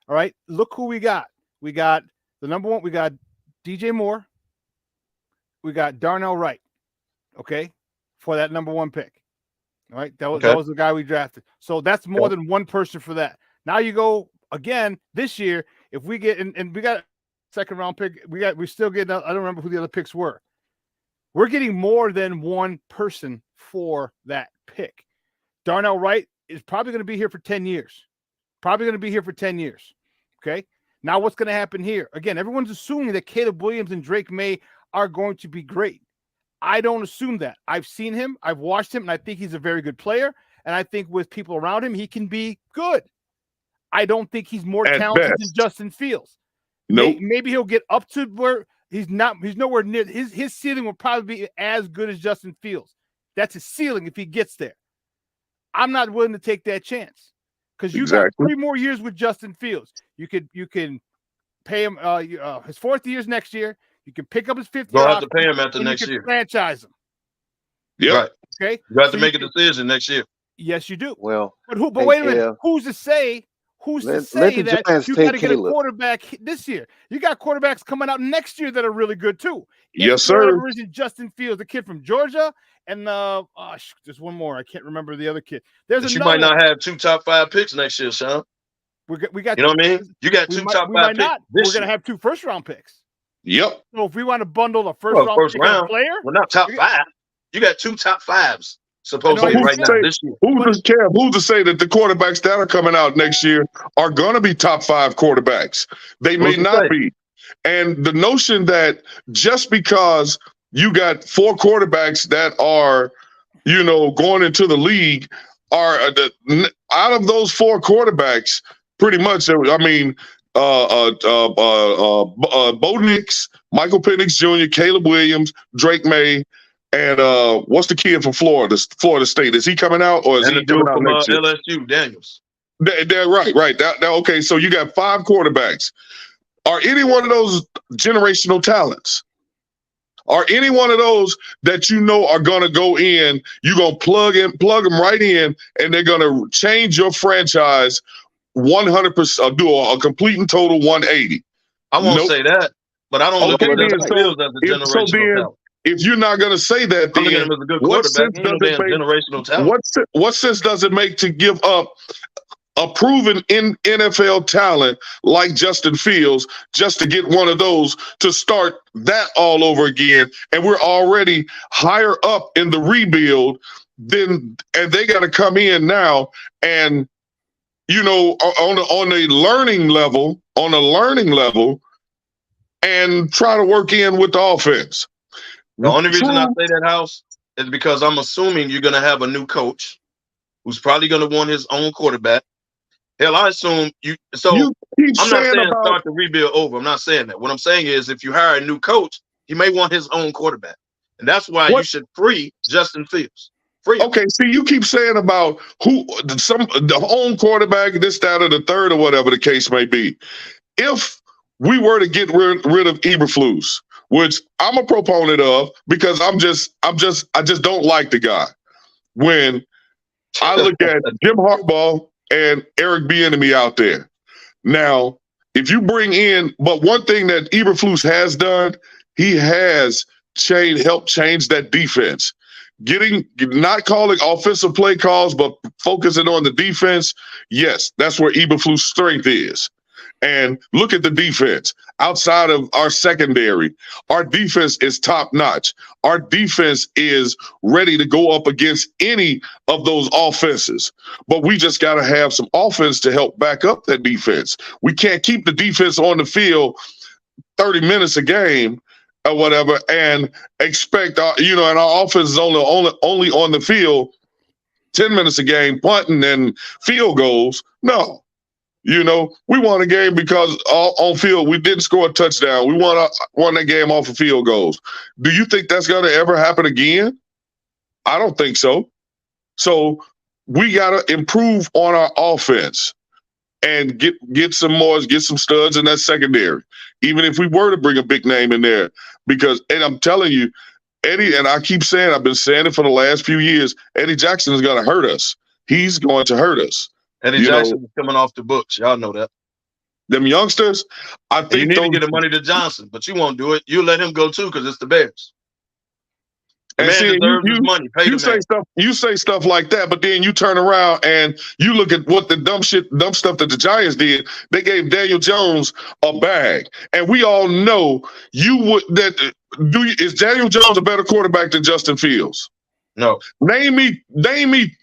All right. Look who we got. We got the number 1, we got DJ Moore. We got Darnell Wright. Okay. For that number 1 pick. All right. That was the guy we drafted. So that's more than one person for that. Now you go again this year. If we get and we got a 2nd round pick, we still get, I don't remember who the other picks were. We're getting more than one person for that pick. Darnell Wright is probably going to be here for 10 years. Okay. Now what's going to happen here? Again, everyone's assuming that Caleb Williams and Drake May are going to be great. I don't assume that. I've seen him, I've watched him, and I think he's a very good player. And I think with people around him, he can be good. I don't think he's more talented than Justin Fields. Nope. Maybe he'll get up to where he's nowhere near. His ceiling will probably be as good as Justin Fields. That's his ceiling if he gets there. I'm not willing to take that chance because you got 3 more years with Justin Fields. You can pay him his 4th year's next year. You can pick up his 5th year. You'll have to pay him after next year. Franchise him. Yeah. Right. Okay. You have to make a decision next year. Yes, you do. Well, but wait a minute. Who's to say that you got to get a quarterback this year? You got quarterbacks coming out next year that are really good too. Yes, sir. Isn't Justin Fields, the kid from Georgia, and there's one more. I can't remember the other kid. You might not have 2 top 5 picks next year, Sean. We got. You know what I mean? You got 2 top 5 picks. We're gonna have 2 first-round picks. Yep. So if we want to bundle a first round player, well, not top 5. You got 2 top 5s supposedly right now this year. Who's to say that the quarterbacks that are coming out next year are going to be top 5 quarterbacks? They may not be. And the notion that just because you got 4 quarterbacks that are, going into the league are out of those 4 quarterbacks, pretty much. I mean, Bo Nix, Michael Penix Jr., Caleb Williams, Drake May, and what's the kid from Florida State? Is he coming out or is he coming out next year? LSU, Daniels. They're right. Okay, so you got 5 quarterbacks. Are any one of those generational talents? Are any one of those that are going to go in, you're going to plug them right in, and they're going to change your franchise 100%, do a complete and total 180. I won't say that, but I don't look at Justin Fields as a generational talent. If you're not going to say that, then him as a good quarterback, what sense does it make to give up a proven NFL talent like Justin Fields just to get one of those to start that all over again? And we're already higher up in the rebuild and they got to come in now and on a learning level, and try to work in with the offense. The only reason I say that, House, is because I'm assuming you're going to have a new coach who's probably going to want his own quarterback. Hell, I assume you. So I'm not saying start the rebuild over. I'm not saying that. What I'm saying is if you hire a new coach, He may want his own quarterback, and that's why you should free Justin Fields. Free him. Okay, see, you keep saying about the own quarterback, this, that, or the third, or whatever the case may be. If we were to get rid of Eberflus, which I'm a proponent of because I just don't like the guy. When I look at Jim Harbaugh and Eric Bieniemy out there. Now, if you bring in, but one thing that Eberflus has done, he has helped change that defense. Not calling offensive play calls, but focusing on the defense. Yes, that's where Eberflus' strength is. And look at the defense. Outside of our secondary, our defense is top notch. Our defense is ready to go up against any of those offenses. But we just got to have some offense to help back up that defense. We can't keep the defense on the field 30 minutes a game or whatever and expect and our offense is only on the field 10 minutes a game, punting and field goals. No. We won a game because on field we didn't score a touchdown. We won that game off of field goals. Do you think that's going to ever happen again? I don't think so. So we got to improve on our offense and get some studs in that secondary. Even if we were to bring a big name in there, and I'm telling you, Eddie, and I keep saying, I've been saying it for the last few years, Eddie Jackson is going to hurt us. He's going to hurt us. Eddie Jackson is coming off the books. Y'all know that. Them youngsters, I think you need to get the money to Johnson, but you won't do it. You let him go too because it's the Bears. The man deserves his money. Pay the man. You say stuff like that, but then you turn around and you look at what the dumb stuff that the Giants did. They gave Daniel Jones a bag, and we all know is Daniel Jones a better quarterback than Justin Fields? No. Name me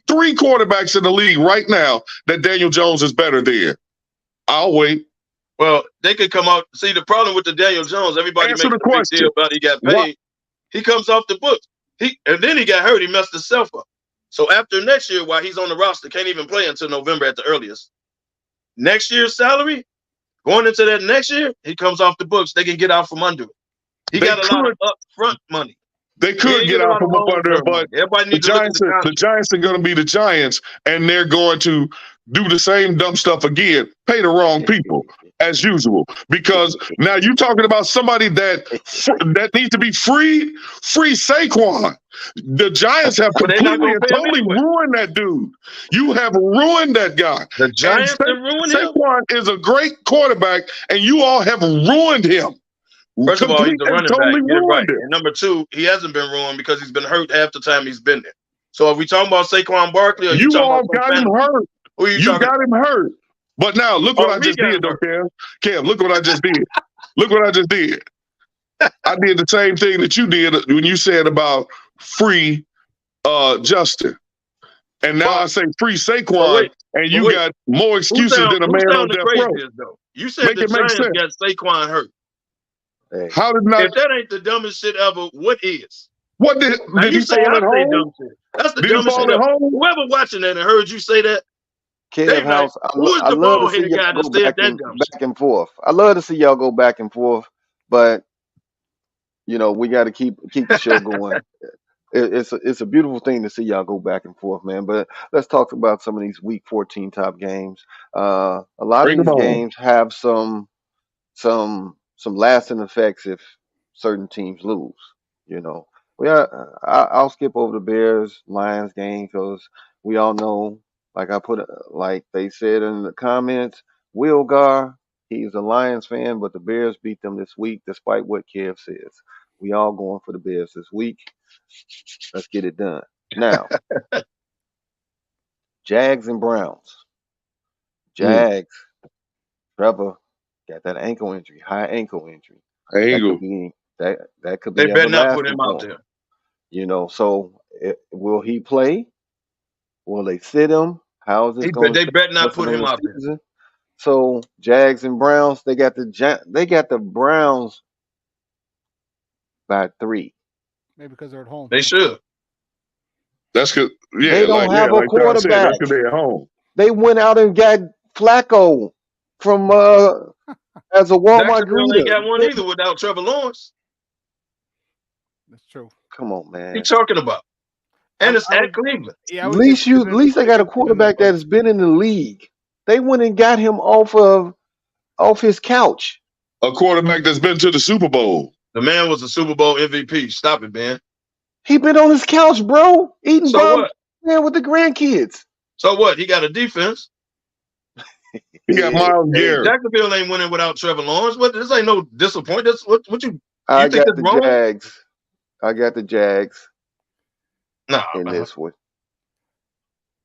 3 quarterbacks in the league right now that Daniel Jones is better than. I'll wait. Well, they could come out. See, the problem with the Daniel Jones, everybody makes a big deal about he got paid. What? He comes off the books. And then he got hurt. He messed himself up. So after next year, while he's on the roster, can't even play until November at the earliest. Next year's salary, going into that next year, he comes off the books. They can get out from under it. He got a lot of upfront money. They could get out from up under it, but the Giants are going to be the Giants, and they're going to do the same dumb stuff again. Pay the wrong people, as usual. Because now you're talking about somebody that needs to be free Saquon. The Giants have completely and totally ruined that dude. You have ruined that guy. The Giants have ruined him? Saquon is a great quarterback, and you all have ruined him. First of all, he's a running back. Get it right. And number 2, he hasn't been ruined because he's been hurt half the time he's been there. So are we talking about Saquon Barkley? Or you all got him hurt. Who are you got him hurt. But now look what I just did, though, Cam. Cam, look what I just did. Look what I just did. I did the same thing that you did when you said about free Justin. And now I say free Saquon, and you got more excuses than a man on death row. You said the Giants got Saquon hurt. Hey. How did not? If that ain't the dumbest shit ever, what is? What did you say at home? That's the dumbest shit ever. Whoever watching that and heard you say that, Kev House, I love to see y'all go back and forth. I love to see y'all go back and forth, but we got to keep the show going. It's a beautiful thing to see y'all go back and forth, man. But let's talk about some of these Week 14 top games. A lot of these games have some lasting effects if certain teams lose. I'll skip over the Bears Lions game because we all know, like they said in the comments, Will Gar, he's a Lions fan, but the Bears beat them this week, despite what Kev says. We all going for the Bears this week. Let's get it done. Now, Jags and Browns. Jags, Trevor got that ankle injury, high ankle injury. That could be. They better not put him out there. So will he play? Will they sit him? How is this going? They better not put him out there. So Jags and Browns, they got the Browns by 3. Maybe because they're at home. They should. That's good. Yeah, they don't have a quarterback. That's because they're at home. They went out and got Flacco from as a Walmart greeter. They got one either without Trevor Lawrence. That's true. Come on, What are you man. talking about? And it's I at would, Cleveland. yeah, I At would give least it to them. I got a quarterback that has been in the league. They went and got him off his couch. A quarterback that's been to the Super Bowl. The man was a Super Bowl MVP. Stop it, man. He been on his couch, bro, eating So bum, what? man, with the grandkids. So what? He got a defense. He got Myles Hey, Garrett. Jacksonville ain't winning without Trevor Lawrence. What? This ain't no disappointment. That's what you I think got that's the wrong? Jags. I got the Jags Nah, in man. this one.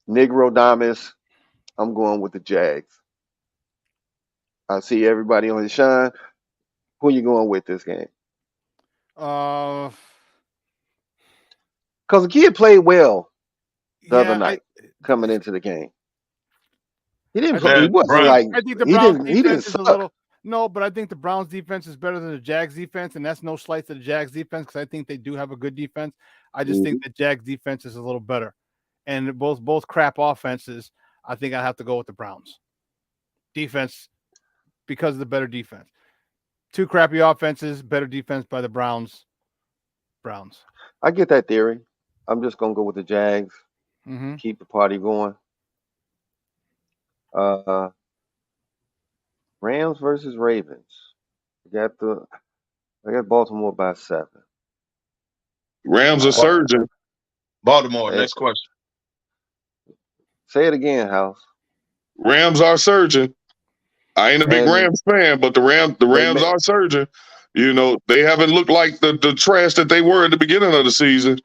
Negro Damas, I'm going with the Jags. I see everybody on his shine. Who you going with this game? Uh, Because the kid played well the other yeah, night coming into the game. He didn't I play. He think, wasn't Browns. like I think the he Browns didn't. He didn't defense is a suck. little. No, but I think the Browns defense is better than the Jags defense, and that's no slight to the Jags defense because I think they do have a good defense. I just think the Jags defense is a little better, and both crap offenses. I think I have to go with the Browns defense because of the better defense. Two crappy offenses, better defense by the Browns. Browns. I get that theory. I'm just gonna go with the Jags. Mm-hmm. Keep the party going. Rams versus Ravens. I got Baltimore by 7. Rams are surging. Baltimore. Hey, Next question. say it again, House. Rams are surging. I ain't a big And Rams fan, but the Rams are surging. You know, they haven't looked like the trash that they were at the beginning of the season.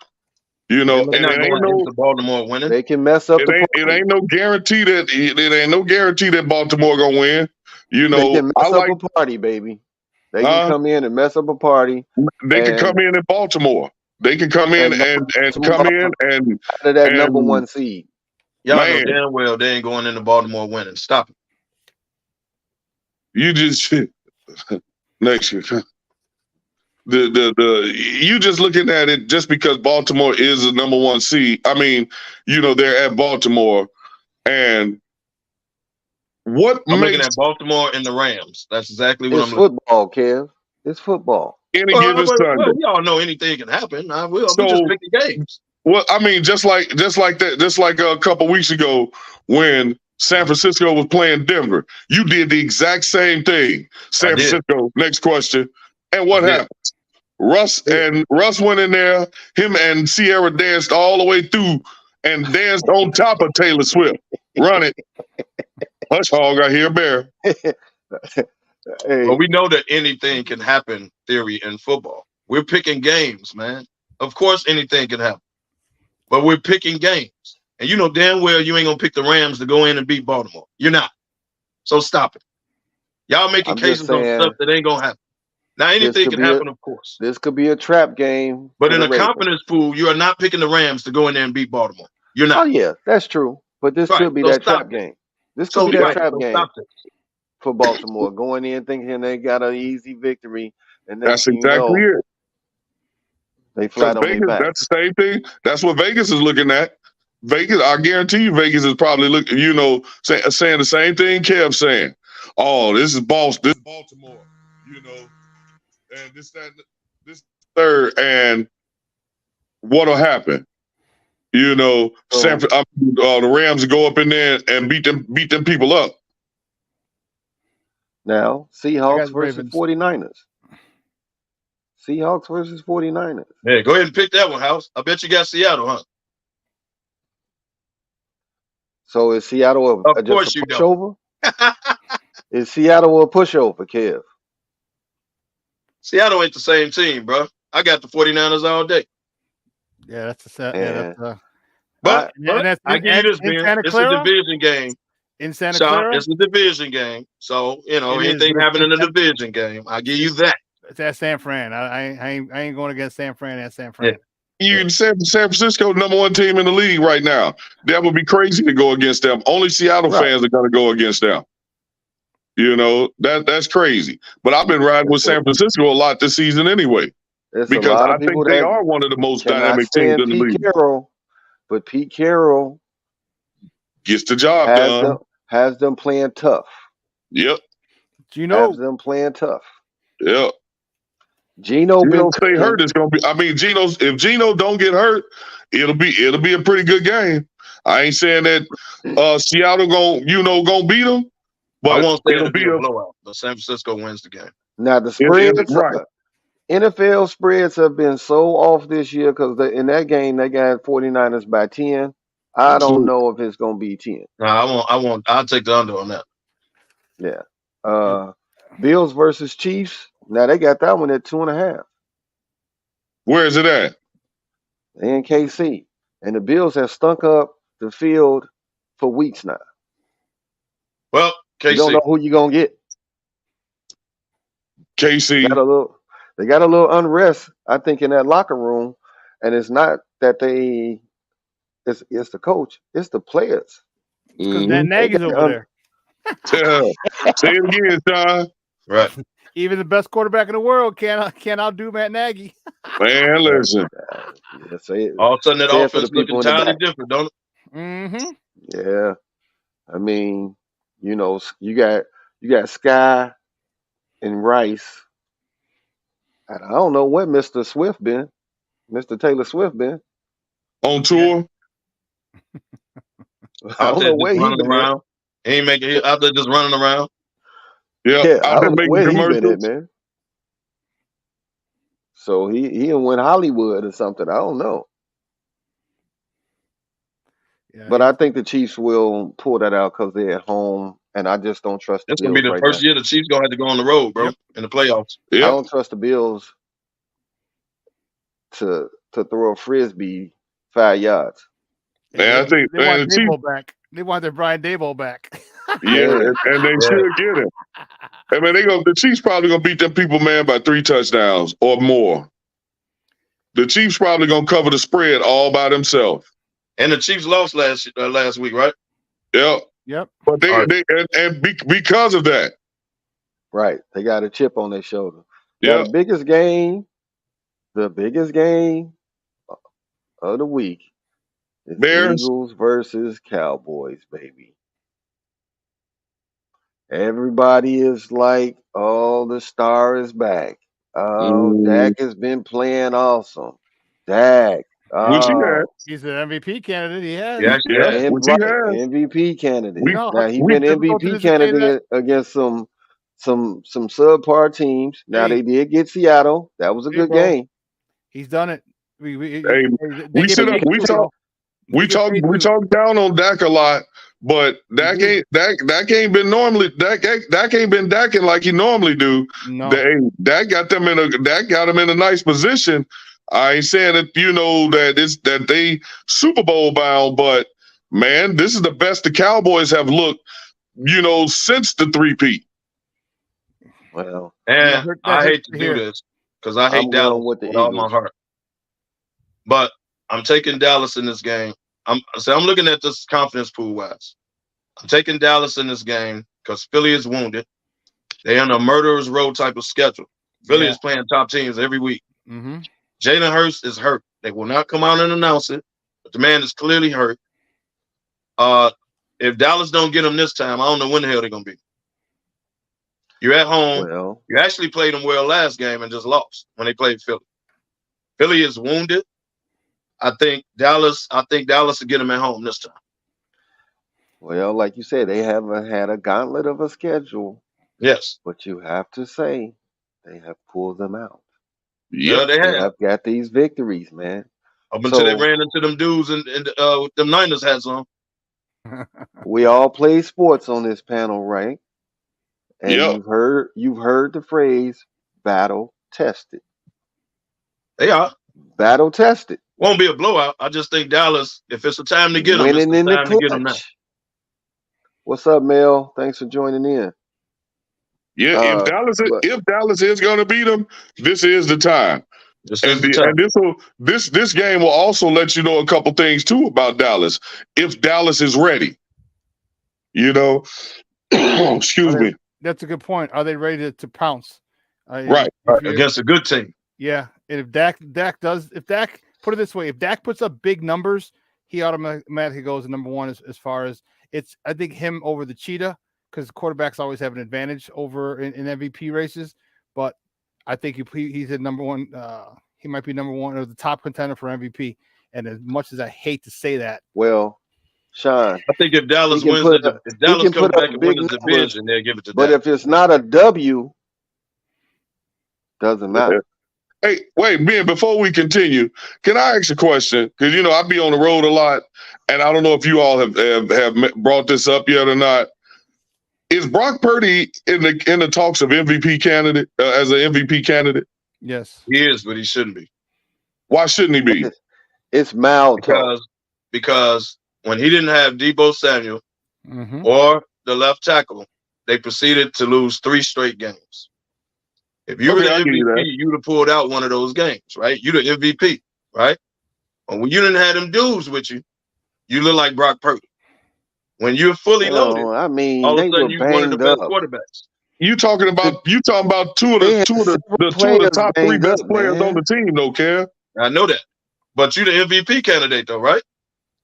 You know, They're and not it ain't going no into Baltimore winning. They can mess up the party. it ain't no guarantee that Baltimore gonna win. You They know, can mess up a party, baby. They can come in and mess up a party. They can come in Baltimore. They can come in and come in and out of that number 1 seed. Y'all know damn well they ain't going into Baltimore winning. Stop it. You just next year. You just looking at it just because Baltimore is the number 1 seed. I mean, you know, they're at Baltimore, and what I'm makes looking at Baltimore and the Rams. That's exactly what It's I'm looking football, Kev. It's football. any given Sunday. Well, we all know anything can happen. We just So- pick the games. Well, I mean, just like a couple weeks ago when San Francisco was playing Denver, you did the exact same thing. San Francisco. Next question. And what happened? Russ went in there. Him and Sierra danced all the way through and danced on top of Taylor Swift. Run it, Hush Hog. I hear bear. Well, we know that anything can happen theory in football. We're picking games, man. Of course, anything can happen. But we're picking games. And you know damn well you ain't going to pick the Rams to go in and beat Baltimore. You're not. So stop it. Y'all making cases on stuff that ain't going to happen. Now, anything can happen, of course. This could be a trap game. But in a confidence pool, you are not picking the Rams to go in there and beat Baltimore. You're not. Oh, yeah, that's true. But this could be that trap game. This could be that trap game for Baltimore. Going in thinking they got an easy victory. And That's exactly it. They flat on their back. That's the same thing. That's what Vegas is looking at. Vegas, I guarantee you, Vegas is probably looking, saying the same thing Kev's saying. Oh, this is Baltimore, and this third, and what'll happen? The Rams go up in there and beat them people up. Now, Seahawks versus 49ers. Seahawks versus 49ers. Yeah, go ahead and pick that one, House. I bet you got Seattle, huh? So is Seattle just a pushover? Is Seattle a pushover, Kev? Seattle ain't the same team, bro. I got the 49ers all day. Yeah, that's a set. But I give you this, man. It's a division game. In Santa Clara? It's a division game. So, anything happening in a division game. I give you that. It's at San Fran. I ain't going against San Fran at San Fran. Yeah. San Francisco, number 1 team in the league right now. That would be crazy to go against them. Only Seattle fans are going to go against them. That's crazy. But I've been riding with San Francisco a lot this season anyway. Because I think they are one of the most dynamic teams in the league. But Pete Carroll gets the job done. Has them playing tough. Yep. Do you know? Has them playing tough. Yep. Gino been stay cooking. hurt, it's gonna be. I mean, if Gino don't get hurt, it'll be a pretty good game. I ain't saying that Seattle gonna beat them, I but won't say it'll it'll be be a blowout, but San Francisco wins the game. Now the spreads, right. NFL spreads have been so off this year because in that game they got 49ers by 10. I don't know if it's gonna be 10. No, I'll take the under on that. Yeah. Bills versus Chiefs. Now they got that one at 2.5. Where is it at? In KC. And the Bills have stunk up the field for weeks now. Well, KC. You don't know who you're gonna get. KC. They got a little unrest, I think, in that locker room. And it's not that it's the coach, it's the players. Because that Nagy's over there. Say it again, Sean. Right. Even the best quarterback in the world can't outdo Matt Nagy. Man, listen. All of a sudden, that say it for offense the look people in the entirely back. different, don't it? Mm-hmm. Yeah. I mean, you got Sky and Rice. And I don't know what Mr. Taylor Swift been. On tour? I don't know where he running been around. He ain't making it out there just running around. Yeah, I out there don't know making where he been commercials. at, man. So he went Hollywood or something. I don't know. Yeah, but I think the Chiefs will pull that out because they're at home, and I just don't trust the It's gonna be Bills the right first now. year the Chiefs gonna have to go on the road, bro, in the playoffs. I don't trust the Bills to throw a frisbee 5 yards. Man, I think They want the Chiefs, Daboll back. They want their Brian Daboll back. yeah, and they should get it. I mean, the Chiefs probably gonna beat them people, man, by 3 touchdowns or more. The Chiefs probably gonna cover the spread all by themselves. And the Chiefs lost last week, right? Yep. Yep. But because of that, Right, they got a chip on their shoulder. Yeah. Now, the biggest game of the week is Bears. Eagles versus Cowboys, baby. Everybody is like, "Oh, the star is back. Oh, Dak has been playing awesome. Dak, Which he had. He's an MVP candidate. He has. Which he has. MVP candidate. No, Now he's we been difficult to MVP display candidate against some subpar teams. Now Hey. they did get Seattle. That was a good bro. game. He's done it. We talk down on Dak a lot, but Dak ain't been Daking like he normally do. No. Dak got him in a nice position. I ain't saying that that they Super Bowl bound, but man, this is the best the Cowboys have looked, since the 3-peat. Well, and I hate to do this because I hate I'm Dallas going with the all my Eagles. heart. But I'm taking Dallas in this game. I'm looking at this confidence pool wise. I'm taking Dallas in this game because Philly is wounded. They're on a murderer's row type of schedule. Philly is playing top teams every week. Mm-hmm. Jalen Hurts is hurt. They will not come out and announce it, but the man is clearly hurt. If Dallas don't get him this time, I don't know when the hell they're gonna be. You're at home. Well, you actually played them well last game and just lost when they played Philly. Philly is wounded. I think Dallas will get them at home this time. Well, like you said, they haven't had a gauntlet of a schedule. Yes. But you have to say they have pulled them out. Yeah, they have. Got these victories, man. Up until they ran into them dudes and them Niners hats on. We all play sports on this panel, right? And you've heard the phrase battle tested. They are. Battle tested. Won't be a blowout. I just think Dallas, if it's a time to get them, Winning it's in the the time to get them now. clutch. What's up, Mel? Thanks for joining in. Yeah, if Dallas is going to beat them, this is the time. This game will also let you know a couple things too about Dallas. If Dallas is ready, excuse me. That's a good point. Are they ready to pounce? Right. Against a good team. Yeah. And if Dak put it this way, if Dak puts up big numbers, he automatically goes to number one as far as I think him over the cheetah, because quarterbacks always have an advantage over in MVP races. But I think he's a number one. He might be number one or the top contender for MVP. And as much as I hate to say that, Well, Sean, I think if Dallas he can wins put it, up, if he Dallas can comes put back up and big wins the numbers, division, they'll give it to but Dak. if it's not a W, doesn't matter. Hey, wait, Ben, before we continue, can I ask a question? Because, you know, I be on the road a lot, and I don't know if you all have brought this up yet or not. Is Brock Purdy in the talks of MVP candidate, as an MVP candidate? Yes. He is, but he shouldn't be. Why shouldn't he be? It's mild talk. Because when he didn't have Deebo Samuel or the left tackle, they proceeded to lose 3 straight games. If you were the MVP, you'd have pulled out one of those games, right? You're the MVP, right? But when you didn't have them dudes with you, you look like Brock Purdy. When you're fully loaded, I mean, all of they a sudden were you're one of the banged best up. quarterbacks. You talking about two of the top 3 best players on the team, though, Kev. I know that, but you're the MVP candidate, though, right?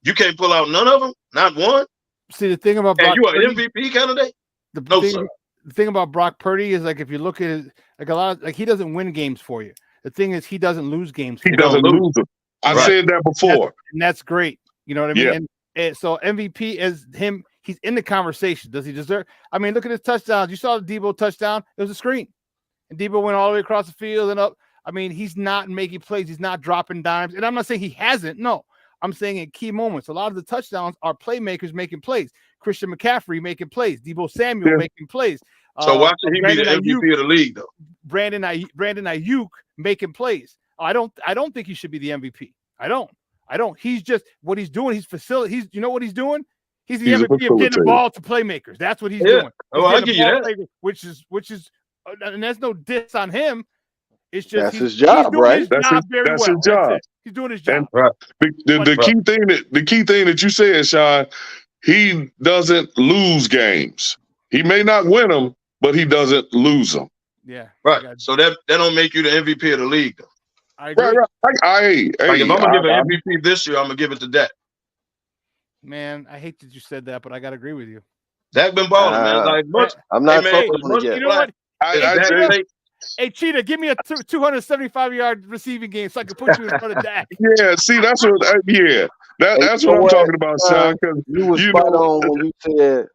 You can't pull out none of them, not one. See, the thing about and Brock you an Purdy, MVP candidate? The thing about Brock Purdy is like if you look at it, like a lot of, like he doesn't win games for you. The thing is he doesn't lose games. He doesn't lose them. I said that before, and that's great. You know what I mean? Yeah. And so MVP is him. He's in the conversation. Does he deserve? I mean, look at his touchdowns. You saw the Deebo touchdown. It was a screen, and Deebo went all the way across the field and up. I mean, he's not making plays. He's not dropping dimes. And I'm not saying he hasn't. No, I'm saying in key moments. A lot of the touchdowns are playmakers making plays. Christian McCaffrey making plays. Deebo Samuel making plays. So why should he be the MVP of the league, though? Brandon Ayuk making plays. I don't think he should be the MVP. I don't. He's just what he's doing. You know what he's doing? He's the MVP of getting the ball to playmakers. That's what he's doing. I give you that. Which is, and there's no diss on him. It's just that's his job, right? That's his job. He's doing his job. And the key thing that you said, Sean, he doesn't lose games. He may not win them, but he doesn't lose them. Yeah. Right. So that don't make you the MVP of the league, though. I agree. Right. If I'm gonna give an MVP this year, I'm gonna give it to Dak. Man, I hate that you said that, but I gotta agree with you. Dak been balling, man. Like I'm not sold on it yet. You know what? Hey, Cheetah, give me a 275-yard receiving game so I can put you in front of Dak. Yeah, see, that's what. That's what I'm talking about, Sean. You were spot on when you said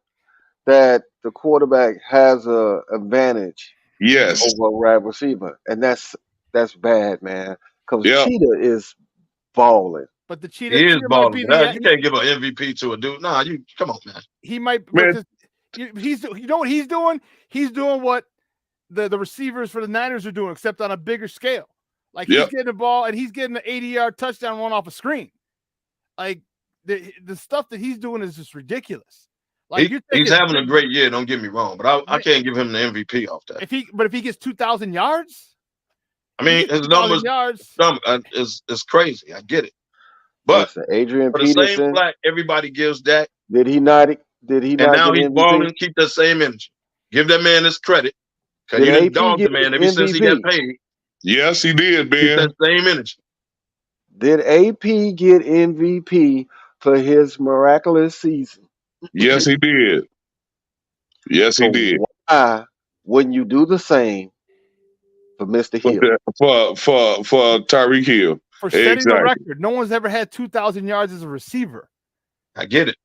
that the quarterback has a advantage. Yes. Over a wide receiver, and that's bad, man. Because Cheetah is balling. But the Cheetah is balling. You can't give an MVP to a dude. Nah, you come on, man. He might. He's you know what he's doing? He's doing what the receivers for the Niners are doing, except on a bigger scale. Like he's getting the ball and he's getting an 80-yard touchdown one off a screen. Like the stuff that he's doing is just ridiculous. Like he's having a great year. Don't get me wrong, but I can't give him the MVP off that. If he gets 2,000 yards, I mean his numbers is crazy. I get it, but Adrian for the Peterson, same flack everybody gives Dak. Did he not? And now he's balling. Keep that same energy. Give that man his credit. Because you done dogged the man ever since he got paid. Yes, he did, Ben. Keep that same energy. Did AP get MVP for his miraculous season? Yes, he did. Yes, he did. Why wouldn't you do the same for Mr. Hill? For Tyreek Hill. For setting the record. No one's ever had 2,000 yards as a receiver. I get it.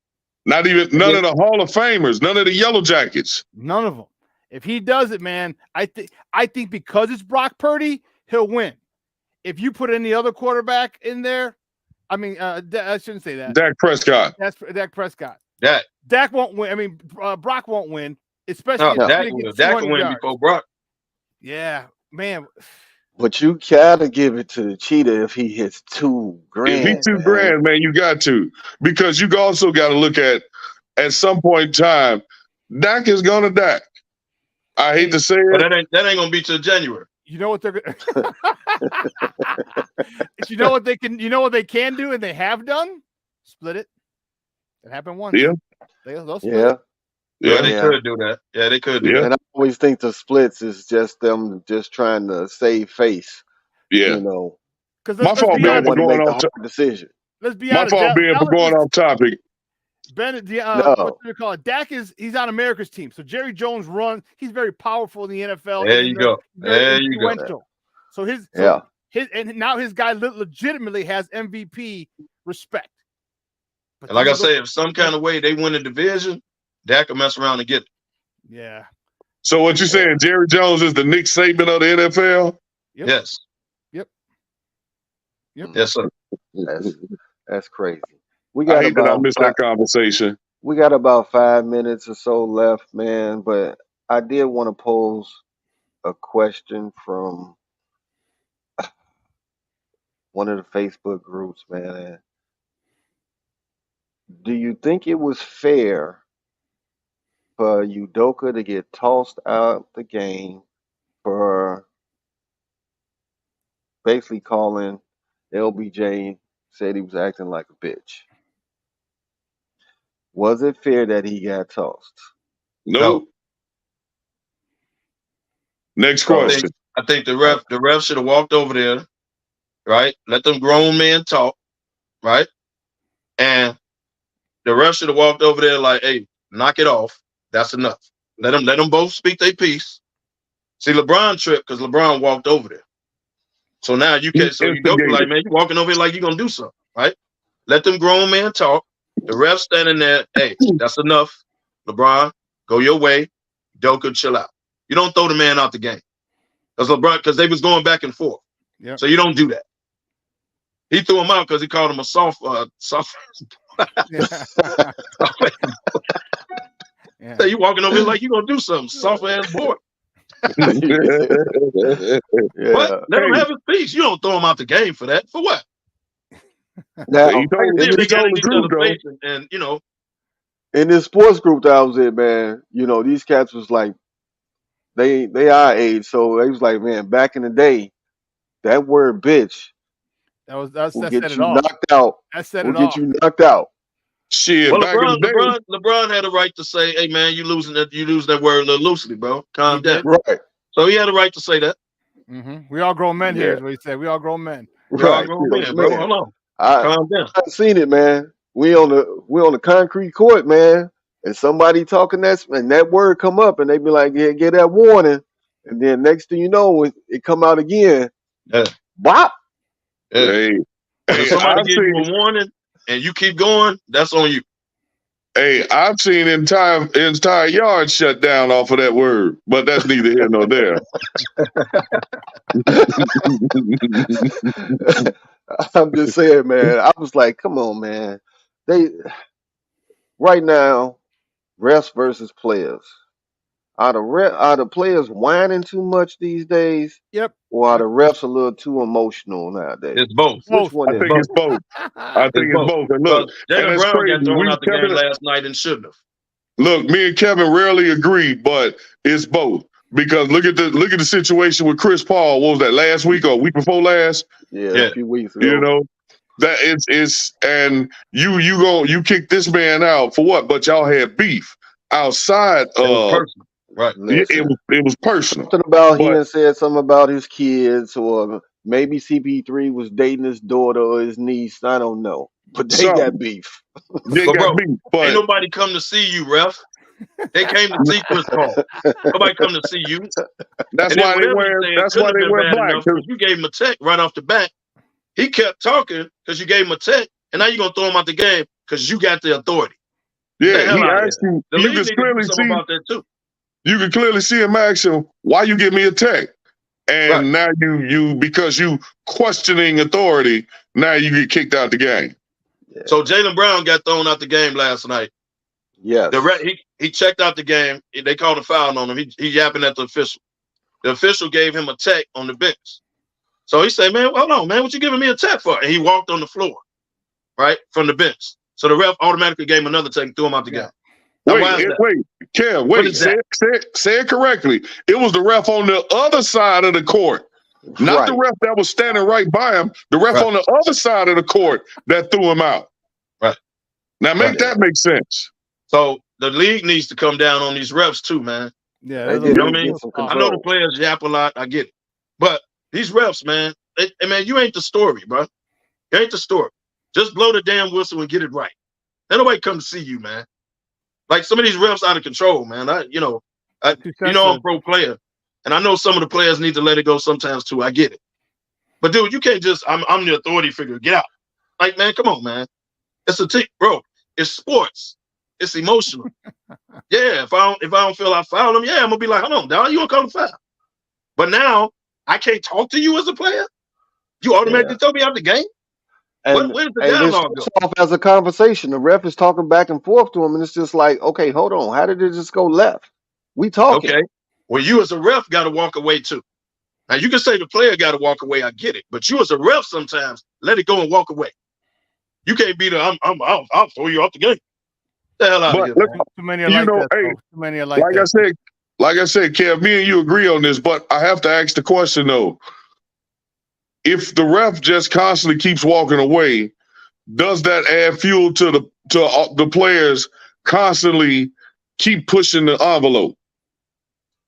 None of the Hall of Famers, none of the Yellow Jackets. None of them. If he does it, man, I think because it's Brock Purdy, he'll win. If you put any other quarterback in there, I mean, I shouldn't say that. Dak Prescott. That's Dak Prescott. Dak won't win. I mean, Brock won't win, especially if Dak will win before Brock. Yeah, man. But you gotta give it to the Cheetah if he hits $2,000. If he's $2,000, man, you got to. Because you also got to look at some point in time, Dak is gonna Dak. I hate to say it. But that ain't gonna be till January. You know what they're you know what they can do and they have done? Split it. It happened once. Yeah. They'll split it. Yeah, they could do that. Yeah, they could do that. And I always think the splits is just them just trying to save face. Yeah. You know. My fault being for going off decision. Let's be honest. My fault being for going off topic. Ben, No. what do you call it? Dak he's on America's team. So Jerry Jones runs. He's very powerful in the NFL. There and you go. Very There you go. influential. So his and now his guy legitimately has MVP respect. But And like I say, if some kind of way they win the division, Dak will mess around and get it. Yeah. So what you saying? Jerry Jones is the Nick Saban of the NFL? Yep. Yes. Yep. Yes, sir. That's crazy. We I got hate that I missed that conversation. We got about 5 minutes or so left, man. But I did want to pose a question from one of the Facebook groups, man. Do you think it was fair for Udoka to get tossed out the game for basically calling LBJ, said he was acting like a bitch? Was it fair that he got tossed? No. Next question. I think the ref should have walked over there, right? Let them grown men talk, right? And the ref should have walked over there like, hey, knock it off. That's enough. Let them both speak their piece. See, LeBron tripped because LeBron walked over there. So now you can't. So you go like, man, you walking over here like you're gonna do something, right? Let them grown men talk. The ref standing there. Hey, that's enough. LeBron, go your way. Udoka, chill out. You don't throw the man out the game because they was going back and forth. Yeah. So you don't do that. He threw him out because he called him a soft. So you walking over here like you gonna do something, soft ass boy. But let him have his peace. You don't throw him out the game for that. For what? Now, they got in each other's face and you know. In this sports group that I was in, man, you know, these cats was like, they our age, so they was like, man, back in the day, that word bitch that will set get it you off. knocked out. That set will it get off. you knocked out. Shit, well, back in the day. LeBron had a right to say, "Hey, man, you losing that word a little loosely, bro. Calm down." Right. So he had a right to say that. Mm-hmm. We all grown men here, is what he said. We all grown men. We all grown men, bro. Hold on. Calm down. I've seen it, man. We on the concrete court, man, and somebody talking that word come up, and they be like, "Yeah, get that warning," and then next thing you know, it come out again. Yeah. Bop. Yeah. Hey, if somebody give you a warning and you keep going, that's on you. Hey, I've seen entire yards shut down off of that word, but that's neither here nor there. I'm just saying, man. I was like, come on, man. Right now, refs versus players. Are the players whining too much these days? Yep. Or are the refs a little too emotional nowadays? It's both. Which one I is think it? it's both. I think it's both. And look, Jaylen that's Brown crazy. got thrown out the game last night and shouldn't have. Look, me and Kevin rarely agree, but it's both. Because look at the situation with Chris Paul. What was that, last week or week before last? Yeah, a few weeks ago. You know, that it's and you kick this man out for what? But y'all had beef outside of right. It was personal. Something about he done said something about his kids, or maybe CP3 was dating his daughter or his niece. I don't know, but they got beef. They got beef, but ain't nobody come to see you, ref. They came to see Chris Paul. Nobody come to see you. That's and why they wear. That's why they wear black. You gave him a tech right off the bat. He kept talking because you gave him a tech, and now you're gonna throw him out the game because you got the authority. Yeah, he asked you. The You league can need to do clearly something see. about that too. You can clearly see him asking, "Why you give me a tech?" And now you because you questioning authority, now you get kicked out the game. So Jaylen Brown got thrown out the game last night. Yes. He checked out the game. They called a foul on him. He yapping at the official. The official gave him a tech on the bench. So he said, "Man, hold on, man, what you giving me a tech for?" And he walked on the floor, right, from the bench. So the ref automatically gave him another tech and threw him out the game. Now, why is that? Kev, say it correctly. It was the ref on the other side of the court, not the ref that was standing right by him. The ref on the other side of the court that threw him out. Right. Now that make sense. So the league needs to come down on these refs too, man. Yeah, you know what I mean? I know the players yap a lot. I get it, but these refs, man, man, you ain't the story, bro. You ain't the story. Just blow the damn whistle and get it right. Ain't nobody come to see you, man. Like some of these refs out of control, man. I'm a pro player, and I know some of the players need to let it go sometimes too. I get it, but dude, you can't just. I'm the authority figure. Get out. Like, man, come on, man. It's a team, bro. It's sports. It's emotional. Yeah, if I don't feel I fouled him, yeah, I'm gonna be like, hold on, dog, you gonna call the foul. But now I can't talk to you as a player. You automatically throw me out the game. And Where's the it dialogue starts go? off as a conversation. The ref is talking back and forth to him, and it's just like, okay, hold on, how did it just go left? We talking. Okay. Well, you as a ref got to walk away too. Now you can say the player got to walk away. I get it, but you as a ref sometimes let it go and walk away. You can't be the I'll throw you off the game. The hell out of here, man. Too many are like that. Hey, Too many are like that. like I said, Kev, me and you agree on this, but I have to ask the question though: if the ref just constantly keeps walking away, does that add fuel to the players constantly keep pushing the envelope?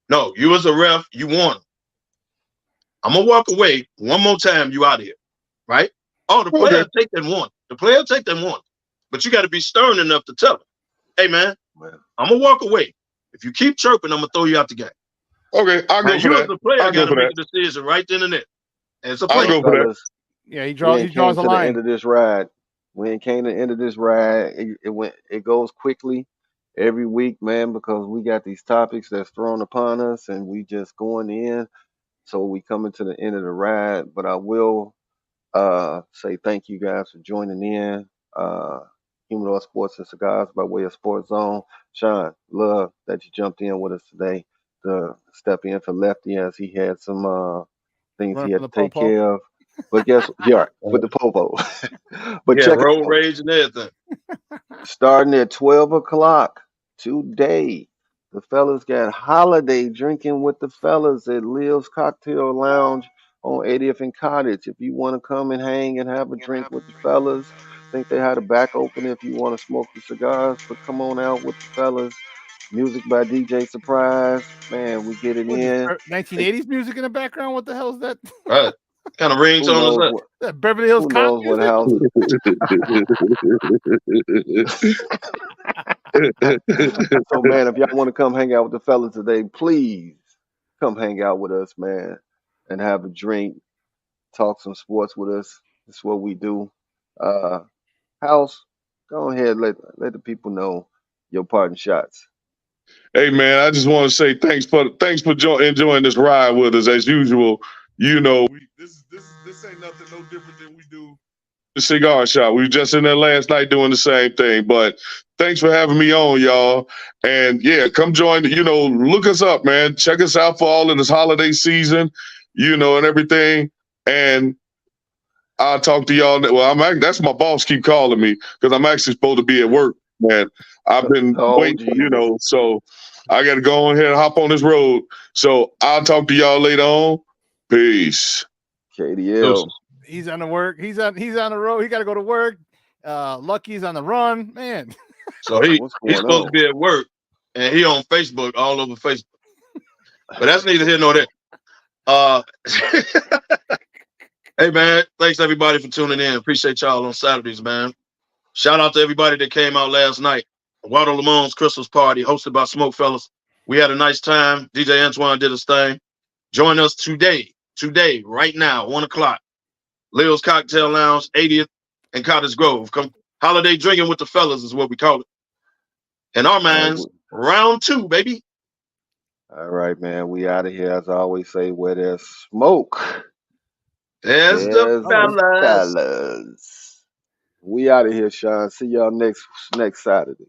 No, you as a ref, you want them. I'm gonna walk away one more time. You out of here, right? Oh, the player take that one. The player take that one, but you got to be stern enough to tell him, "Hey, man, I'm gonna walk away. If you keep chirping, I'm gonna throw you out the game." Okay, I'll go for that. You as a player got to make a decision right then and there. And it's a player. I'll go for that. Yeah, he draws a line. The end of this ride. We ain't came to the end of this ride. It goes quickly every week, man, because we got these topics that's thrown upon us, and we just going in. So we coming to the end of the ride. But I will say thank you guys for joining in. Humidor Sports and Cigars by way of Sports Zone. Sean, love that you jumped in with us today to step in for Lefty as he had some things he had to take care of. But guess with the popo. But yeah, check road it out. rage and everything. Starting at 12 o'clock today, the fellas got holiday drinking with the fellas at Leo's Cocktail Lounge on 80th and Cottage. If you want to come and hang and have a drink with the fellas, think they had a back open if you want to smoke the cigars, but come on out with the fellas. Music by DJ Surprise. Man, we get it in. 1980s music in the background. What the hell is that? Right. Kind of ringtone is that? Beverly Hills Who Cop knows what music? house? So, man, if y'all want to come hang out with the fellas today, please come hang out with us, man, and have a drink, talk some sports with us. That's what we do. House, go ahead, let the people know your parting shots. Hey man, I just want to say thanks for enjoying this ride with us as usual. You know, this ain't nothing no different than we do the cigar shop. We were just in there last night doing the same thing. But thanks for having me on, y'all. And yeah, come join. Look us up, man. Check us out for all of this holiday season, and everything. And I'll talk to y'all. Well, that's my boss keep calling me because I'm actually supposed to be at work, man. I've been waiting, so I got to go ahead and hop on this road. So I'll talk to y'all later on. Peace. KDL. He's on the work. He's on the road. He got to go to work. Lucky's on the run, man. So he's supposed to be at work, and he on Facebook, all over Facebook. But that's neither here nor there. Hey man, thanks everybody for tuning in. Appreciate y'all on Saturdays, man. Shout out to everybody that came out last night. Walter Lamone's Christmas party hosted by SmokeFellas. We had a nice time. DJ Antoine did his thing. Join us today, right now, 1 o'clock. Leo's Cocktail Lounge, 80th and Cottage Grove. Come holiday drinking with the fellas is what we call it. In our minds, round 2, baby. All right, man. We out of here. As I always say, where there's smoke, there's the fellas. We out of here, Sean. See y'all next Saturday.